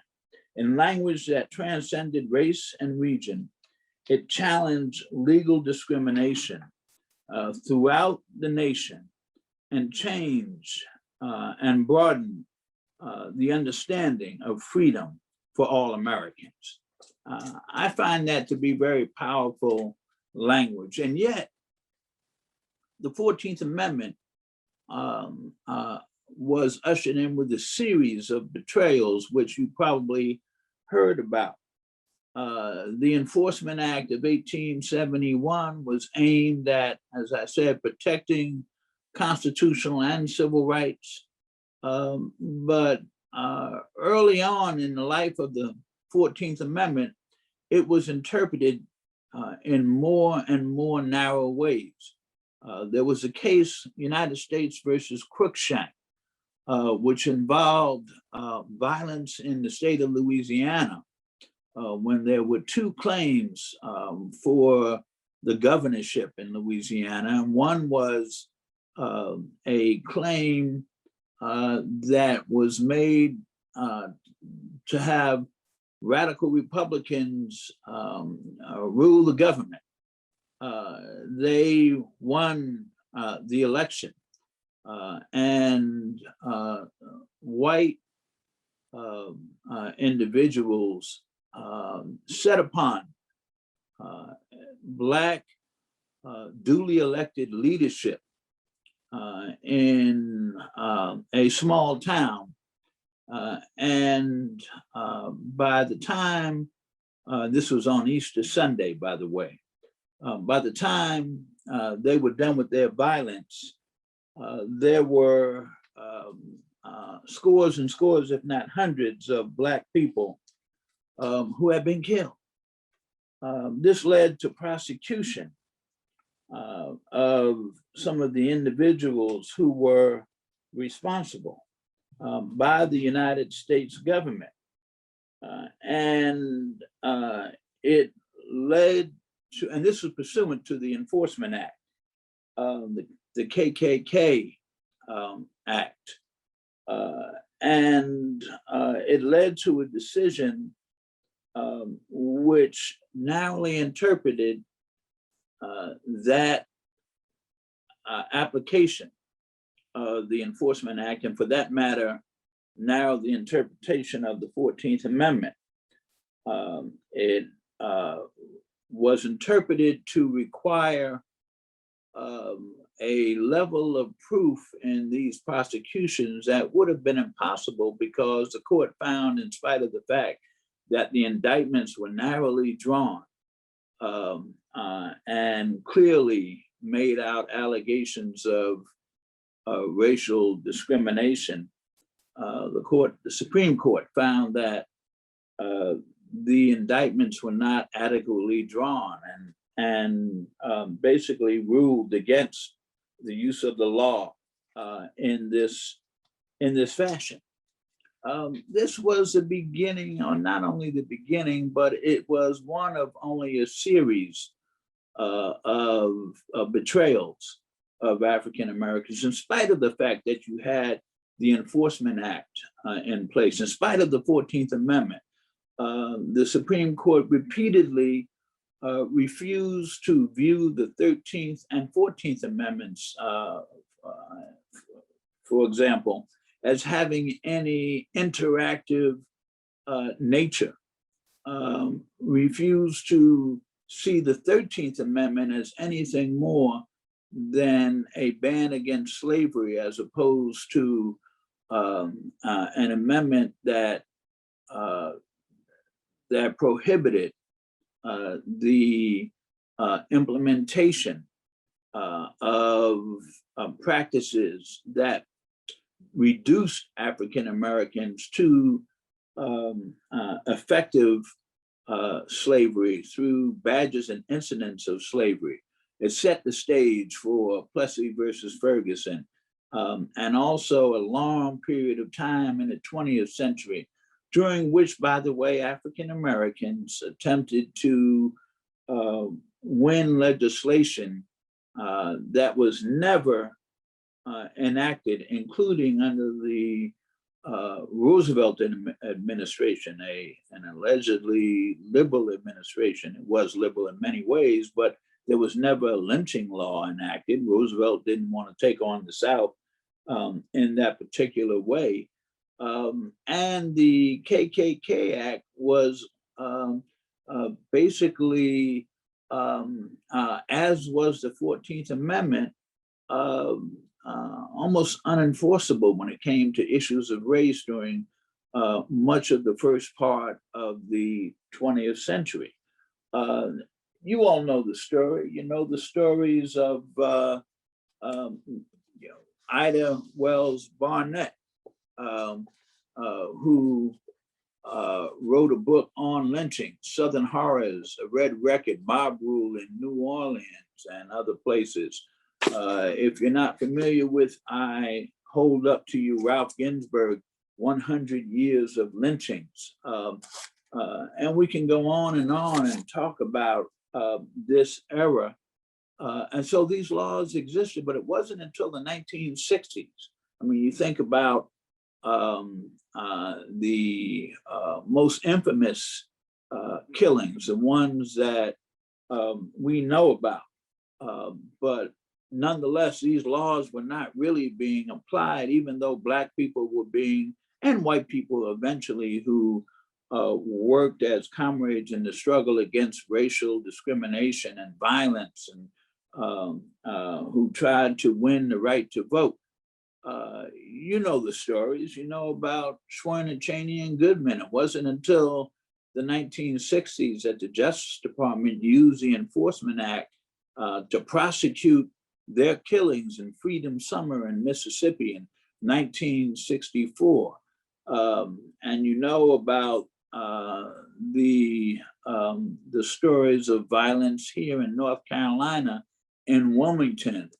In language that transcended race and region, it challenged legal discrimination throughout the nation and changed and broadened the understanding of freedom for all Americans. I find that to be very powerful language. And yet, the 14th Amendment was ushered in with a series of betrayals, which you probably heard about. The Enforcement Act of 1871 was aimed at, as I said, protecting constitutional and civil rights. But early on in the life of the 14th Amendment, it was interpreted in more and more narrow ways. There was a case, United States versus Crookshank, which involved violence in the state of Louisiana when there were two claims for the governorship in Louisiana. And one was a claim that was made to have radical Republicans rule the government. They won the election, and white individuals set upon Black duly elected leadership in a small town. And by the time, this was on Easter Sunday, by the way, by the time they were done with their violence, there were scores and scores, if not hundreds, of Black people who had been killed. This led to prosecution of some of the individuals who were responsible by the United States government. And it led to, and this was pursuant to the Enforcement Act, the KKK Act. And it led to a decision which narrowly interpreted that application of the Enforcement Act, and for that matter, narrowed the interpretation of the 14th Amendment. It was interpreted to require a level of proof in these prosecutions that would have been impossible, because the court found, in spite of the fact that the indictments were narrowly drawn and clearly made out allegations of racial discrimination, the Supreme Court found that the indictments were not adequately drawn, and basically ruled against the use of the law in this fashion. This was the beginning, or not only the beginning, but it was one of only a series of betrayals of African Americans, in spite of the fact that you had the Enforcement Act in place, in spite of the 14th Amendment. The Supreme Court repeatedly refused to view the 13th and 14th Amendments, for example, as having any interactive nature, refused to see the 13th Amendment as anything more than a ban against slavery, as opposed to an amendment that that prohibited the implementation of practices that reduced African Americans to effective slavery through badges and incidents of slavery. It set the stage for Plessy versus Ferguson, and also a long period of time in the 20th century, during which, by the way, African Americans attempted to win legislation that was never enacted, including under the Roosevelt administration, an allegedly liberal administration. It was liberal in many ways, but there was never a lynching law enacted. Roosevelt didn't want to take on the South in that particular way. And the KKK Act was basically, as was the 14th Amendment, almost unenforceable when it came to issues of race during much of the first part of the 20th century. You all know the story. You know the stories of Ida Wells Barnett, who wrote a book on lynching, Southern Horrors, a Red Record, Mob Rule in New Orleans and other places. If you're not familiar with, I hold up to you Ralph Ginsburg, 100 Years of Lynchings. And we can go on and talk about this era. And so these laws existed, but it wasn't until the 1960s. I mean, you think about the most infamous killings, the ones that we know about. But nonetheless, these laws were not really being applied, even though Black people were being, and white people eventually, who worked as comrades in the struggle against racial discrimination and violence, and who tried to win the right to vote. You know the stories, you know about Schwerner, Cheney, and Goodman. It wasn't until the 1960s that the Justice Department used the Enforcement Act to prosecute their killings in Freedom Summer in Mississippi in 1964. And you know about the stories of violence here in North Carolina in Wilmington.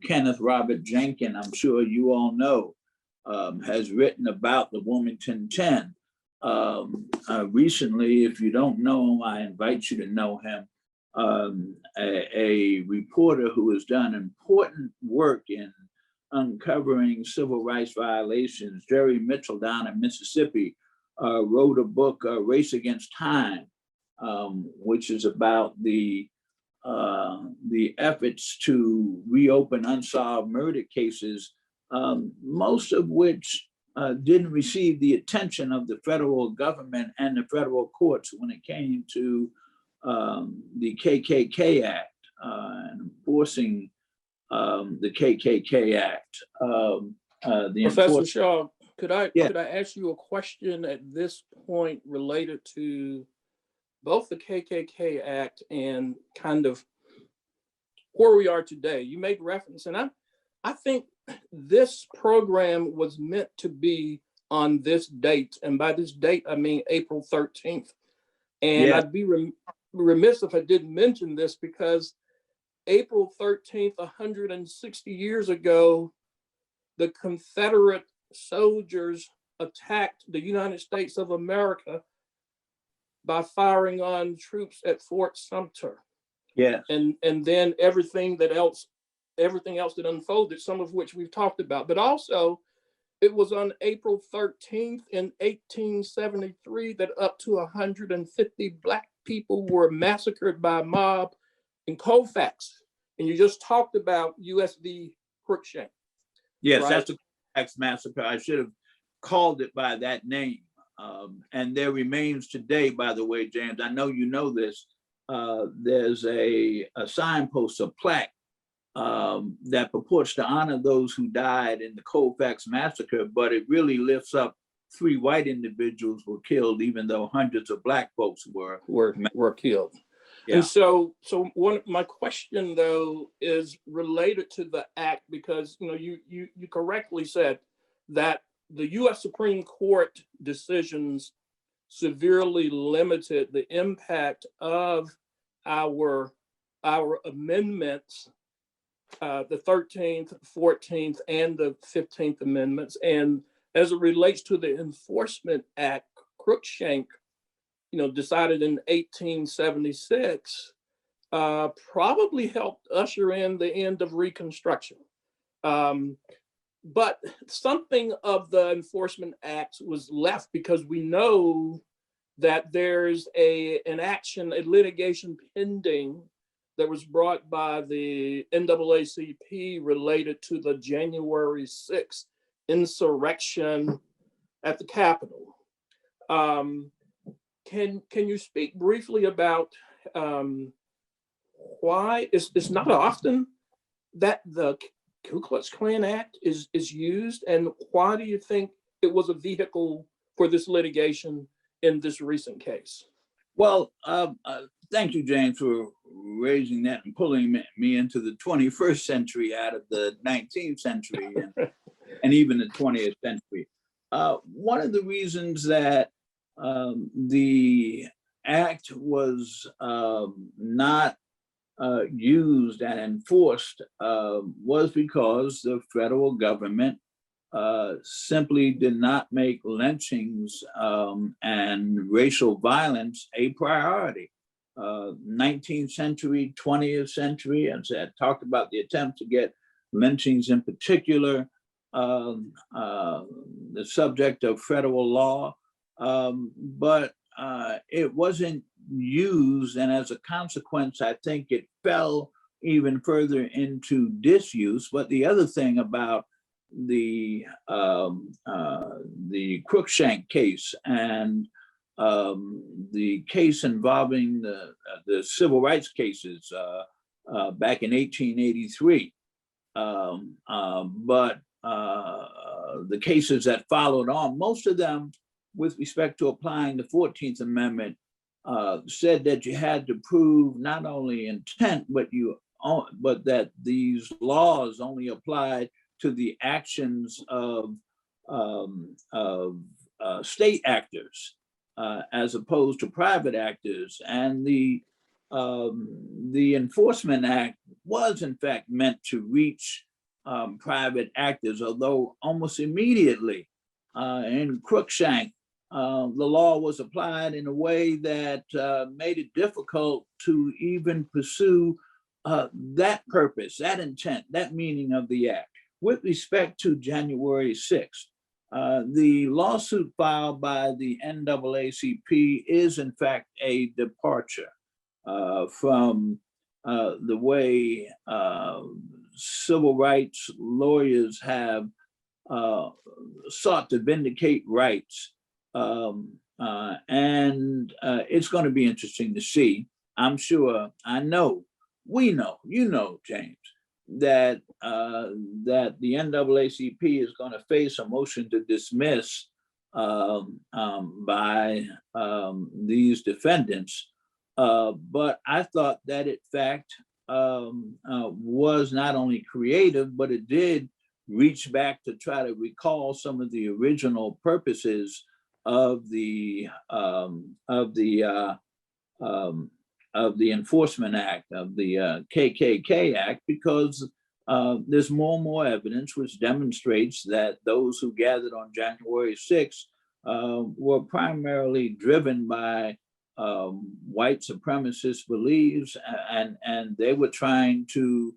Kenneth Robert Jenkins, I'm sure you all know, has written about the Wilmington 10. Recently, if you don't know him, I invite you to know him. A reporter who has done important work in uncovering civil rights violations, Jerry Mitchell down in Mississippi, wrote a book, Race Against Time, which is about the efforts to reopen unsolved murder cases, most of which didn't receive the attention of the federal government and the federal courts when it came to the KKK Act and enforcing the KKK Act. Professor Shaw, could I ask you a question at this point related to both the KKK Act and kind of where we are today? You made reference, and I think this program was meant to be on this date, and by this date I mean April 13th. And I'd be remiss if I didn't mention this, because April 13th, 160 years ago, the Confederate soldiers attacked the United States of America by firing on troops at Fort Sumter. Yeah. And then everything else that unfolded, some of which we've talked about. But also, it was on April 13th in 1873 that up to 150 Black people were massacred by a mob in Colfax. And you just talked about USD Crookshank. Yes, right? That's the Colfax massacre. I should have called it by that name. And there remains today, by the way, James, I know you know this, there's a signpost, a plaque that purports to honor those who died in the Colfax massacre, but it really lifts up 3 white individuals were killed, even though hundreds of Black folks were killed. Yeah. And so one my question though is related to the act, because you correctly said that the U.S. Supreme Court decisions severely limited the impact of our amendments, the 13th, 14th, and the 15th Amendments. And as it relates to the Enforcement Act, Crookshank, decided in 1876, probably helped usher in the end of Reconstruction. But something of the Enforcement Act was left, because we know that there's a litigation pending that was brought by the NAACP related to the January 6th insurrection at the Capitol. Can you speak briefly about why it's not often that the Ku Klux Klan Act is used, and why do you think it was a vehicle for this litigation in this recent case? Well, thank you, James, for raising that and pulling me into the 21st century out of the 19th century and even the 20th century. One of the reasons that the act was not used and enforced was because the federal government simply did not make lynchings and racial violence a priority. 19th century, 20th century, as I talked about the attempt to get lynchings in particular, the subject of federal law, but it wasn't used, and as a consequence, I think it fell even further into disuse. But the other thing about the Crookshank case and the case involving the civil rights cases back in 1883, but the cases that followed on, most of them with respect to applying the 14th Amendment said that you had to prove not only intent, but that these laws only applied to the actions of state actors as opposed to private actors. And the Enforcement Act was in fact meant to reach private actors, although almost immediately in Crookshank, the law was applied in a way that made it difficult to even pursue that purpose, that intent, that meaning of the act. With respect to January 6th, the lawsuit filed by the NAACP is in fact a departure from the way civil rights lawyers have sought to vindicate rights. And it's going to be interesting to see. I'm sure, I know, we know, you know, James, that that the NAACP is going to face a motion to dismiss by these defendants. But I thought that in fact was not only creative, but it did reach back to try to recall some of the original purposes of the Enforcement Act, of the KKK Act, because there's more and more evidence which demonstrates that those who gathered on January 6th were primarily driven by white supremacist beliefs, and they were trying to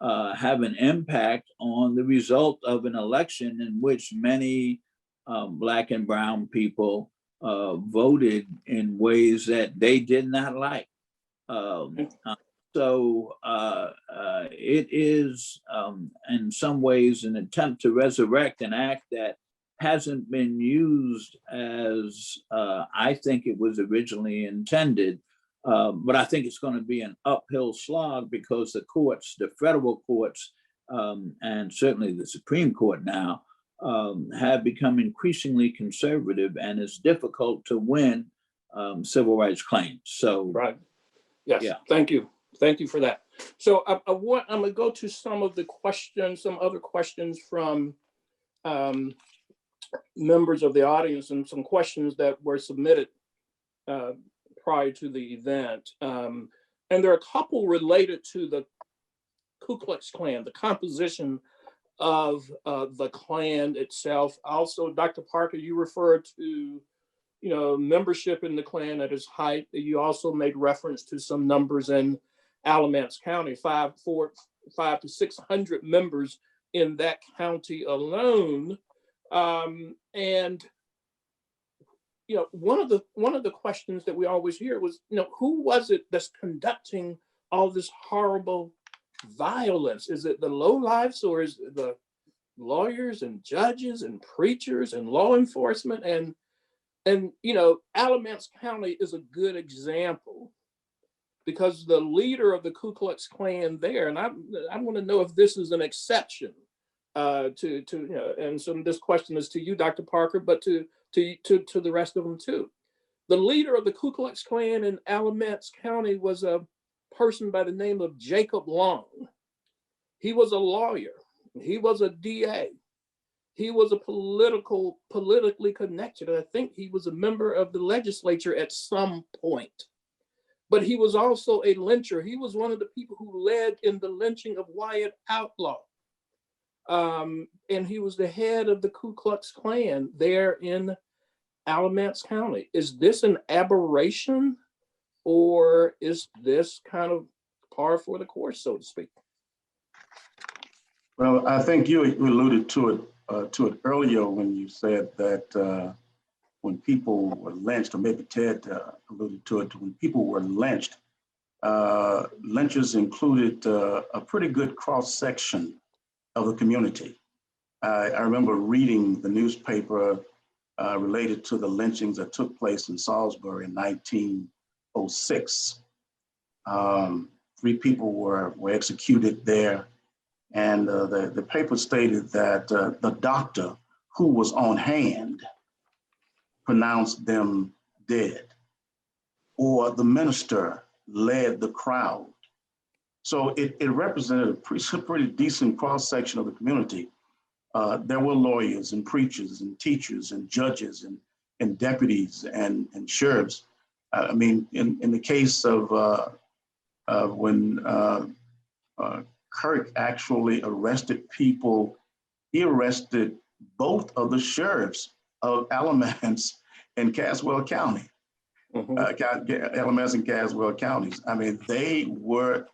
have an impact on the result of an election in which many Black and brown people voted in ways that they did not like. So it is in some ways an attempt to resurrect an act that hasn't been used as I think it was originally intended. But I think it's going to be an uphill slog because the courts, the federal courts, and certainly the Supreme Court now, have become increasingly conservative, and it's difficult to win civil rights claims. So, right. Yes, yeah. Thank you. Thank you for that. So I'm going to go to some of the questions, some other questions from members of the audience, and some questions that were submitted prior to the event. And there are a couple related to the Ku Klux Klan, the composition of the Klan itself. Also, Dr. Parker, you referred to membership in the Klan at its height. You also made reference to some numbers in Alameda County, 500 to 600 members in that county alone. And one of the questions that we always hear was, who was it that's conducting all this horrible violence? Is it the lowlifes, or is it the lawyers and judges and preachers and law enforcement? And Alameda County is a good example, because the leader of the Ku Klux Klan there, and I want to know if this is an exception and so this question is to you, Dr. Parker, but to the rest of them too. The leader of the Ku Klux Klan in Alameda County was a person by the name of Jacob Long. He was a lawyer. He was a DA. he was a politically connected. I think he was a member of the legislature at some point. But he was also a lyncher. He was one of the people who led in the lynching of Wyatt Outlaw. And he was the head of the Ku Klux Klan there in Alameda County. Is this an aberration, or is this kind of par for the course, so to speak? Well, I think you alluded to it earlier when you said that when people were lynched, or maybe Ted alluded to it, when people were lynched, lynchers included a pretty good cross-section of the community. I remember reading the newspaper related to the lynchings that took place in Salisbury in 1906. 3 people were executed there. And the paper stated that the doctor who was on hand pronounced them dead, or the minister led the crowd. So it represented a pretty decent cross-section of the community. There were lawyers and preachers and teachers and judges and deputies and sheriffs. I mean, in the case of when Kirk actually arrested people, he arrested both of the sheriffs of Alameda and Caswell County, Alameda and Caswell counties. I mean, they were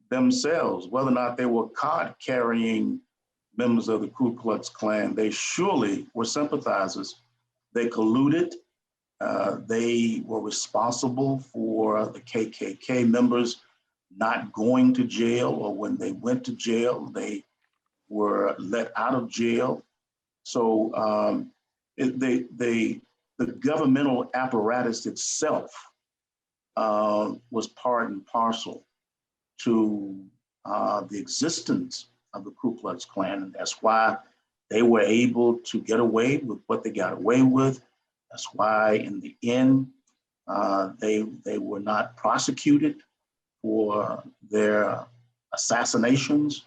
themselves, whether or not they were card-carrying members of the Ku Klux Klan, they surely were sympathizers. They colluded. They were responsible for the KKK members not going to jail, or when they went to jail, they were let out of jail. So the governmental apparatus itself was part and parcel to the existence of the Ku Klux Klan. And that's why they were able to get away with what they got away with. That's why in the end, they were not prosecuted for their assassinations.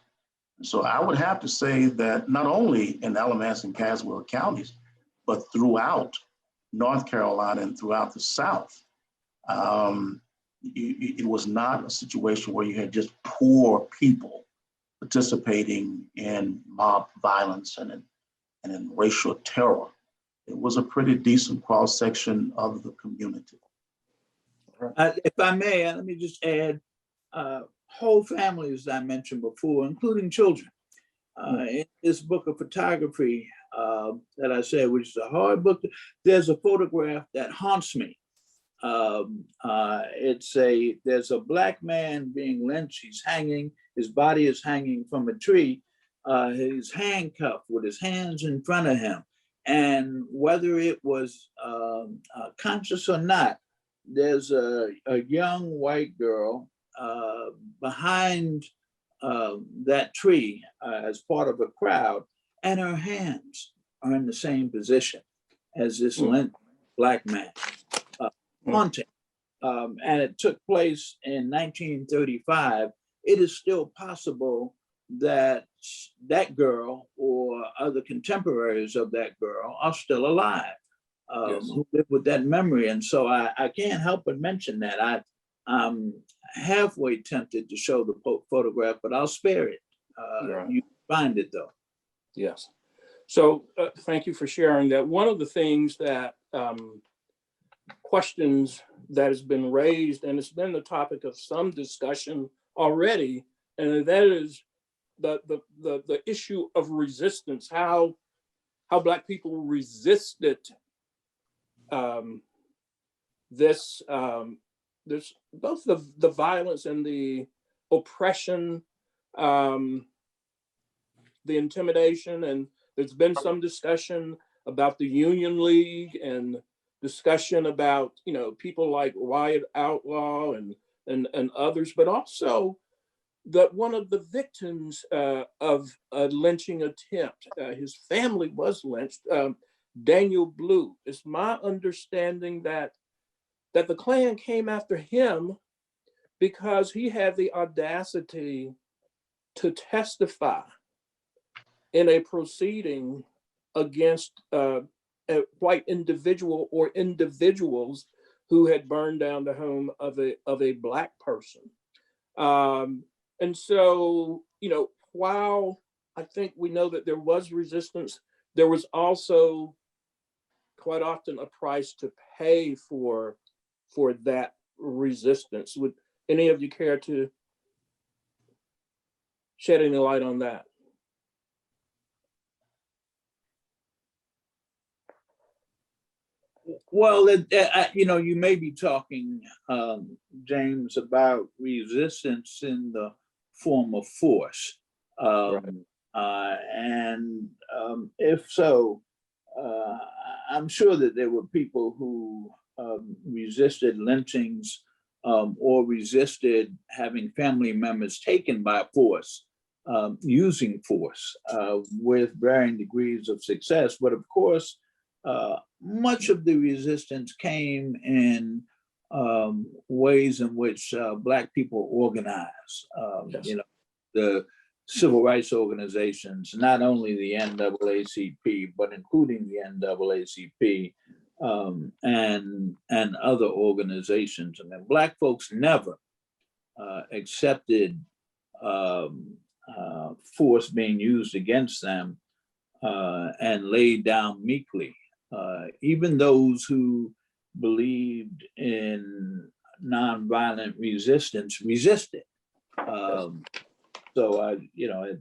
So I would have to say that not only in Alameda and Caswell counties, but throughout North Carolina and throughout the South, it was not a situation where you had just poor people participating in mob violence and in racial terror. It was a pretty decent cross-section of the community. If I may, let me just add, whole families I mentioned before, including children. In this book of photography that I said, which is a hard book, there's a photograph that haunts me. There's a Black man being lynched. He's hanging, his body is hanging from a tree. He's handcuffed with his hands in front of him. And whether it was conscious or not, there's a young white girl behind that tree as part of a crowd, and her hands are in the same position as this lynched Black man. Haunting. And it took place in 1935. It is still possible that that girl or other contemporaries of that girl are still alive, who live with that memory. And so I can't help but mention that. I'm halfway tempted to show the photograph, but I'll spare it. You find it though. Yes. So thank you for sharing that. One of the things that questions that has been raised, and it's been the topic of some discussion already, and that is the issue of resistance, how Black people resisted this both the violence and the oppression, the intimidation, and there's been some discussion about the Union League and discussion about, people like Wyatt Outlaw and others, but also that one of the victims of a lynching attempt, his family was lynched, Daniel Blue. It's my understanding that the Klan came after him because he had the audacity to testify in a proceeding against a white individual or individuals who had burned down the home of a Black person. And so, you know, while I think we know that there was resistance, there was also quite often a price to pay for that resistance. Would any of you care to shed any light on that? Well, you know, you may be talking, James, about resistance in the form of force. And if so, I'm sure that there were people who resisted lynchings or resisted having family members taken by force, using force with varying degrees of success. But of course, much of the resistance came in ways in which Black people organize. Yes. You know, the civil rights organizations, not only the NAACP, but including the NAACP and other organizations. I mean, Black folks never accepted force being used against them and laid down meekly. Even those who believed in nonviolent resistance resisted. So, you know,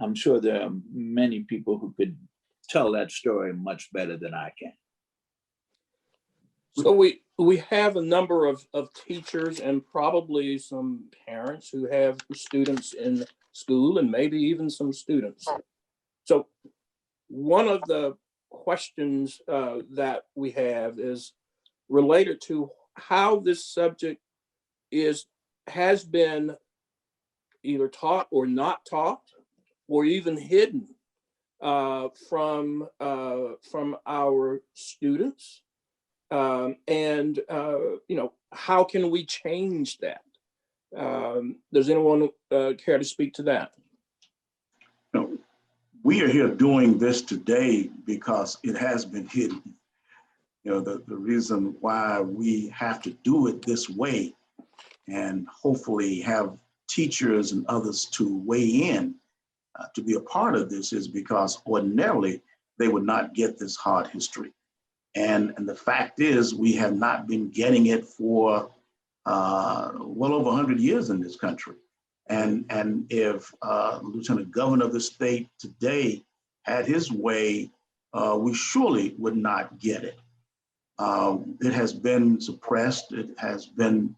I'm sure there are many people who could tell that story much better than I can. So we have a number of teachers and probably some parents who have students in school and maybe even some students. So one of the questions that we have is related to how this subject has been either taught or not taught, or even hidden from our students, and you know, how can we change that? Does anyone care to speak to that? No, we are here doing this today because it has been hidden. You know, the reason why we have to do it this way and hopefully have teachers and others to weigh in to be a part of this is because ordinarily they would not get this hard history. And the fact is we have not been getting it for well over 100 years in this country. And if Lieutenant Governor of the state today had his way, we surely would not get it. It has been suppressed. It has been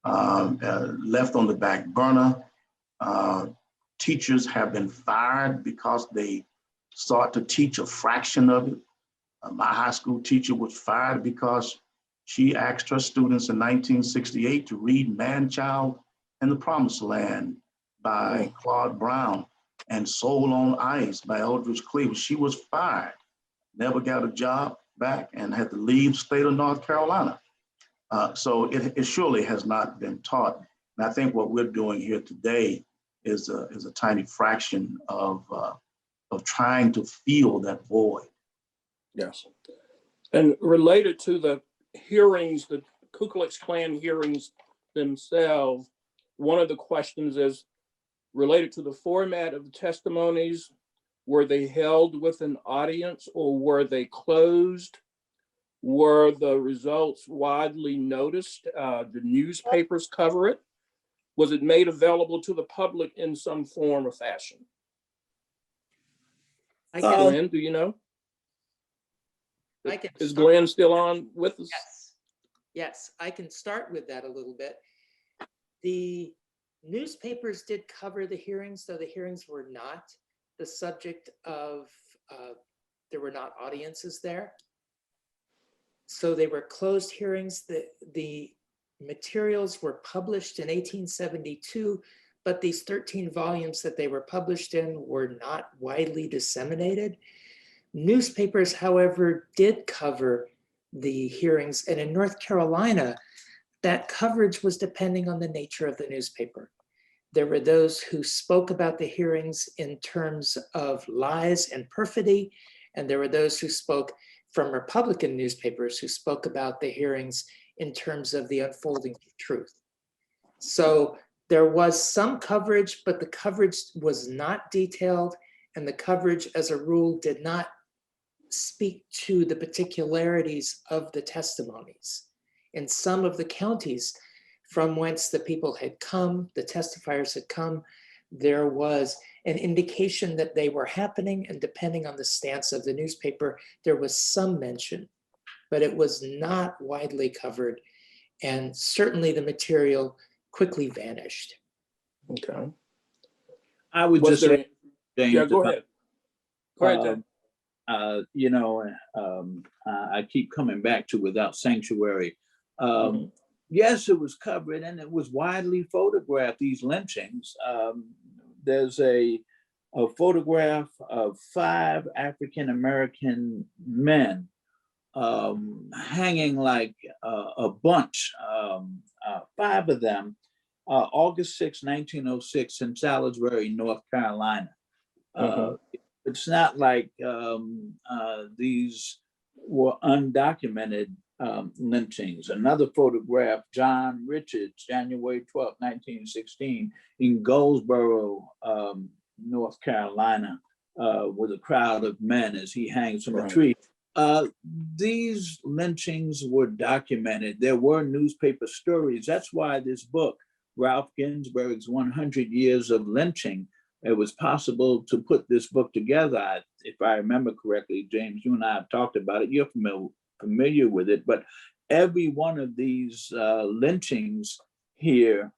left on the back burner. Teachers have been fired because they sought to teach a fraction of it. My high school teacher was fired because she asked her students in 1968 to read Man, Child, and the Promised Land by Claude Brown and Soul on Ice by Eldridge Cleaver. She was fired, never got a job back, and had to leave the state of North Carolina. So it surely has not been taught. And I think what we're doing here today is a tiny fraction of trying to fill that void. Yes. And related to the hearings, the Ku Klux Klan hearings themselves, one of the questions is related to the format of the testimonies. Were they held with an audience or were they closed? Were the results widely noticed? Did newspapers cover it? Was it made available to the public in some form or fashion? Glenn, do you know? Is Glenn still on with us? Yes, I can start with that a little bit. The newspapers did cover the hearings, though the hearings were not the subject of, there were not audiences there. So they were closed hearings. The materials were published in 1872, but these 13 volumes that they were published in were not widely disseminated. Newspapers, however, did cover the hearings, and in North Carolina, that coverage was depending on the nature of the newspaper. There were those who spoke about the hearings in terms of lies and perfidy, And there were those who spoke from Republican newspapers who spoke about the hearings in terms of the unfolding of truth. So there was some coverage, but the coverage was not detailed, and the coverage as a rule did not speak to the particularities of the testimonies. In some of the counties from whence the people had come, the testifiers had come, there was an indication that they were happening, and depending on the stance of the newspaper, there was some mention, but it was not widely covered, and certainly the material quickly vanished. Okay. I would Was just there? say, James, Yeah, go ahead. Go ahead, Ted. you know, I keep coming back to Without Sanctuary. Yes, it was covered and it was widely photographed, these lynchings. There's a photograph of 5 African-American men hanging like a bunch, 5 of them, August 6, 1906 in Salisbury, North Carolina. It's not like these were undocumented lynchings. Another photograph, John Richards, January 12, 1916, in Goldsboro, North Carolina, with a crowd of men as he hangs from a tree. These lynchings were documented. There were newspaper stories. That's why this book, Ralph Ginsberg's 100 Years of Lynching, it was possible to put this book together. If I remember correctly, James, you and I have talked about it. You're familiar with it, but every one of these lynchings here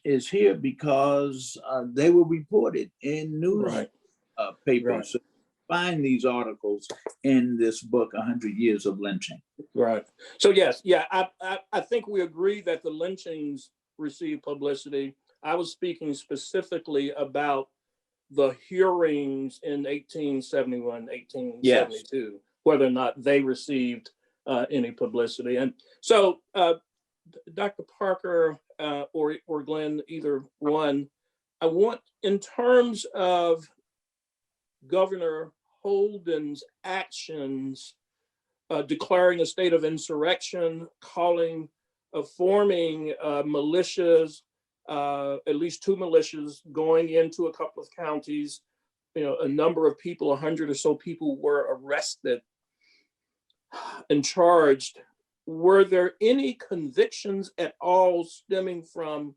is here because they were reported in newspapers. So find these articles in this book, 100 Years of Lynching. Right. So yes, yeah, I think we agree that the lynchings received publicity. I was speaking specifically about the hearings in 1871, 1872, whether or not they received any publicity. And so, Dr. Parker or Glenn, either one, I want, in terms of Governor Holden's actions, declaring a state of insurrection, forming militias, at least 2 militias going into a couple of counties. You know, a number of people, 100 or so people were arrested and charged. Were there any convictions at all stemming from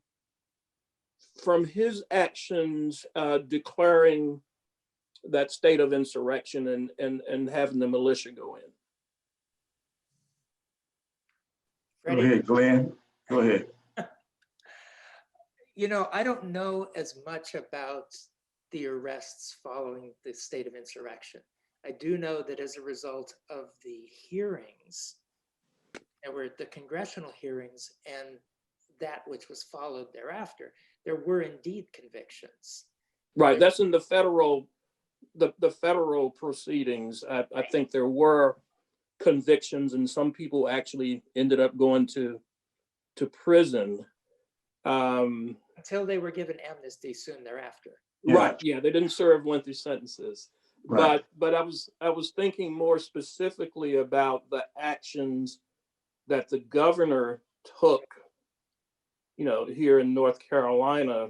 his actions declaring that state of insurrection and having the militia go in? Freddie? Go ahead, Glenn. Go ahead. You know, I don't know as much about the arrests following the state of insurrection. I do know that as a result of the hearings, there were the congressional hearings and that which was followed thereafter, there were indeed convictions. Right, that's in the federal proceedings. I think there were convictions, and some people actually ended up going to prison. Until they were given amnesty soon thereafter. Right, yeah, they didn't serve lengthy sentences. But I was thinking more specifically about the actions that the governor took, you know, here in North Carolina,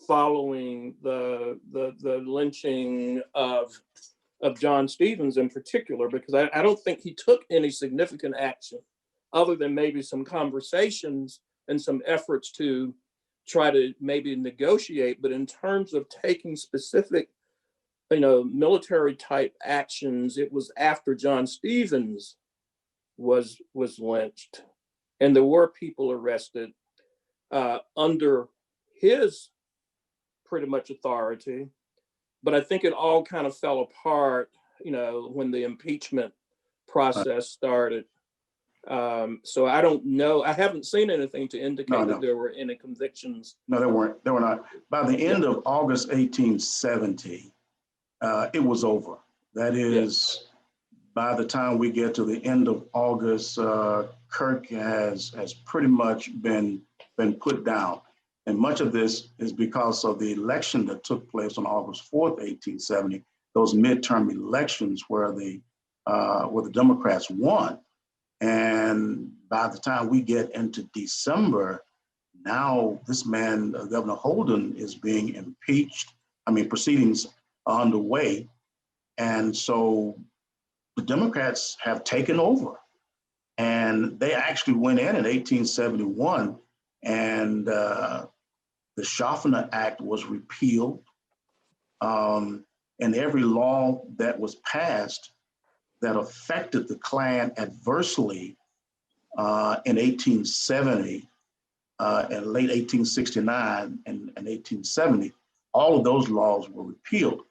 following the lynching of John Stevens in particular, because I don't think he took any significant action other than maybe some conversations and some efforts to try to maybe negotiate. But in terms of taking specific, you know, military type actions, it was after John Stevens was lynched, and there were people arrested under his pretty much authority. But I think it all kind of fell apart, you know, when the impeachment process started. So I don't know. I haven't seen anything to indicate that there were any convictions. No, there weren't. There were not. By the end of August 1870, it was over. That is, by the time we get to the end of August, Kirk has pretty much been put down. And much of this is because of the election that took place on August 4th, 1870, those midterm elections where the Democrats won. And by the time we get into December, now this man, Governor Holden, is being impeached. I mean, proceedings are underway. And so the Democrats have taken over. And they actually went in 1871, and the Schaffner Act was repealed. And every law that was passed that affected the Klan adversely in 1870, and late 1869 and 1870, all of those laws were repealed.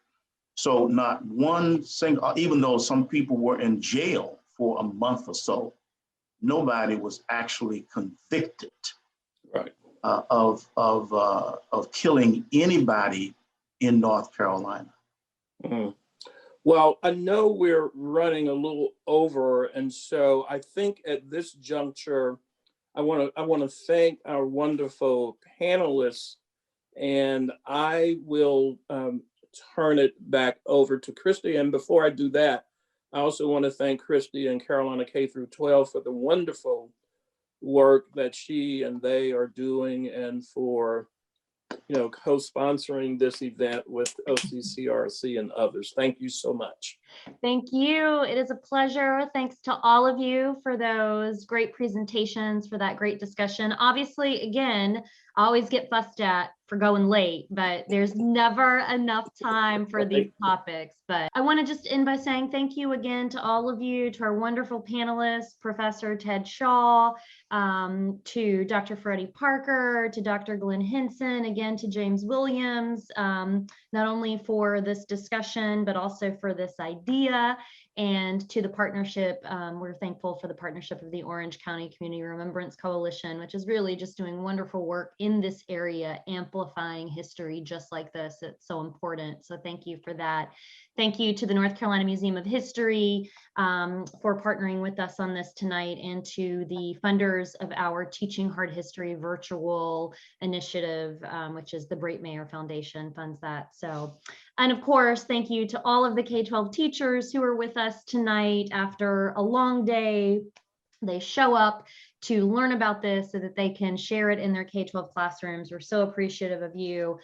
So not one single, even though some people were in jail for a month or so, nobody was actually convicted, right, of killing anybody in North Carolina. Mm. Well, I know we're running a little over, and so I think at this juncture, I want to thank our wonderful panelists, and I will turn it back over to Christy. And before I do that, I also want to thank Christy and Carolina K-12 for the wonderful work that she and they are doing, and for co-sponsoring this event with OCCRC and others. Thank you so much. Thank you. It is a pleasure. Thanks to all of you for those great presentations, for that great discussion. Obviously, again, I always get fussed at for going late, but there's never enough time for these topics. But I want to just end by saying thank you again to all of you, to our wonderful panelists, Professor Ted Shaw, to Dr. Freddie Parker, to Dr. Glenn Henson, again to James Williams, not only for this discussion, but also for this idea, and to the partnership. We're thankful for the partnership of the Orange County Community Remembrance Coalition, which is really just doing wonderful work in this area, amplifying history just like this. It's so important. So thank you for that. Thank you to the North Carolina Museum of History for partnering with us on this tonight, and to the funders of our Teaching Hard History virtual initiative, which is the Brait Mayer Foundation funds that. So, and of course, thank you to all of the K-12 teachers who are with us tonight after a long day. They show up to learn about this so that they can share it in their K-12 classrooms. We're so appreciative of you.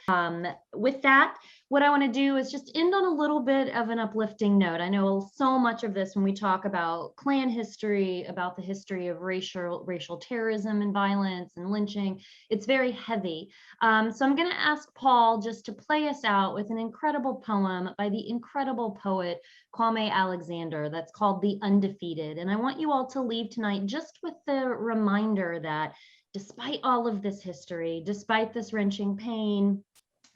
With that, what I want to do is just end on a little bit of an uplifting note. I know so much of this when we talk about Klan history, about the history of racial terrorism and violence and lynching, it's very heavy. So I'm going to ask Paul just to play us out with an incredible poem by the incredible poet Kwame Alexander that's called The Undefeated. And I want you all to leave tonight just with the reminder that despite all of this history, despite this wrenching pain,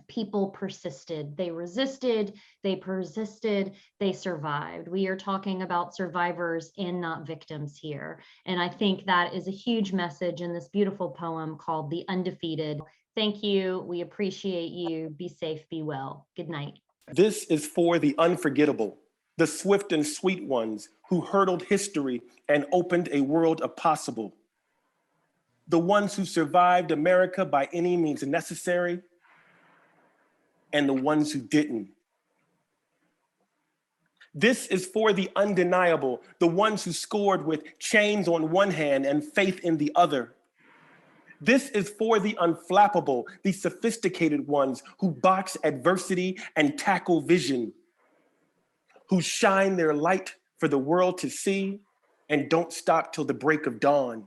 people persisted, they resisted, they persisted, they survived. We are talking about survivors and not victims here. And I think that is a huge message in this beautiful poem called The Undefeated. Thank you. We appreciate you. Be safe, be well. Good night. This is for the unforgettable, the swift and sweet ones who hurdled history and opened a world of possible. The ones who survived America by any means necessary, and the ones who didn't. This is for the undeniable, the ones who scored with chains on one hand and faith in the other. This is for the unflappable, the sophisticated ones who box adversity and tackle vision, who shine their light for the world to see and don't stop till the break of dawn.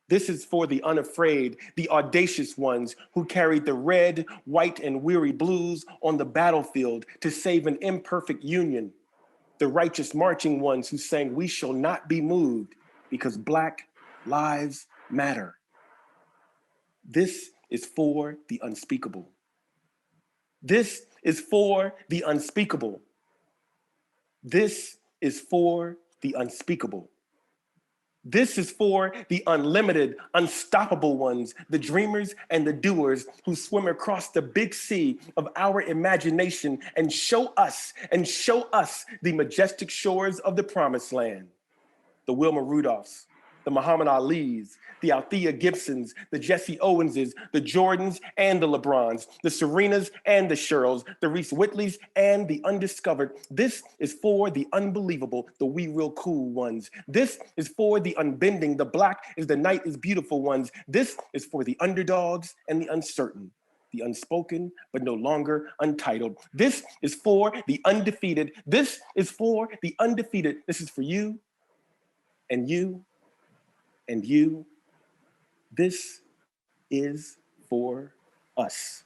This is for the unafraid, the audacious ones who carried the red, white, and weary blues on the battlefield to save an imperfect union. The righteous marching ones who sang, "We shall not be moved because Black lives matter." This is for the unspeakable. This is for the unspeakable. This is for the unspeakable. This is for the unlimited, unstoppable ones, the dreamers and the doers who swim across the big sea of our imagination and show us the majestic shores of the promised land. The Wilma Rudolphs, the Muhammad Alis, the Althea Gibsons, the Jesse Owenses, the Jordans and the LeBrons, the Serenas and the Sherrills, the Reese Whitleys and the undiscovered. This is for the unbelievable, the we real cool ones. This is for the unbending, the black is the night is beautiful ones. This is for the underdogs and the uncertain, the unspoken, but no longer untitled. This is for the undefeated. This is for the undefeated. This is for you and you and you. This is for us.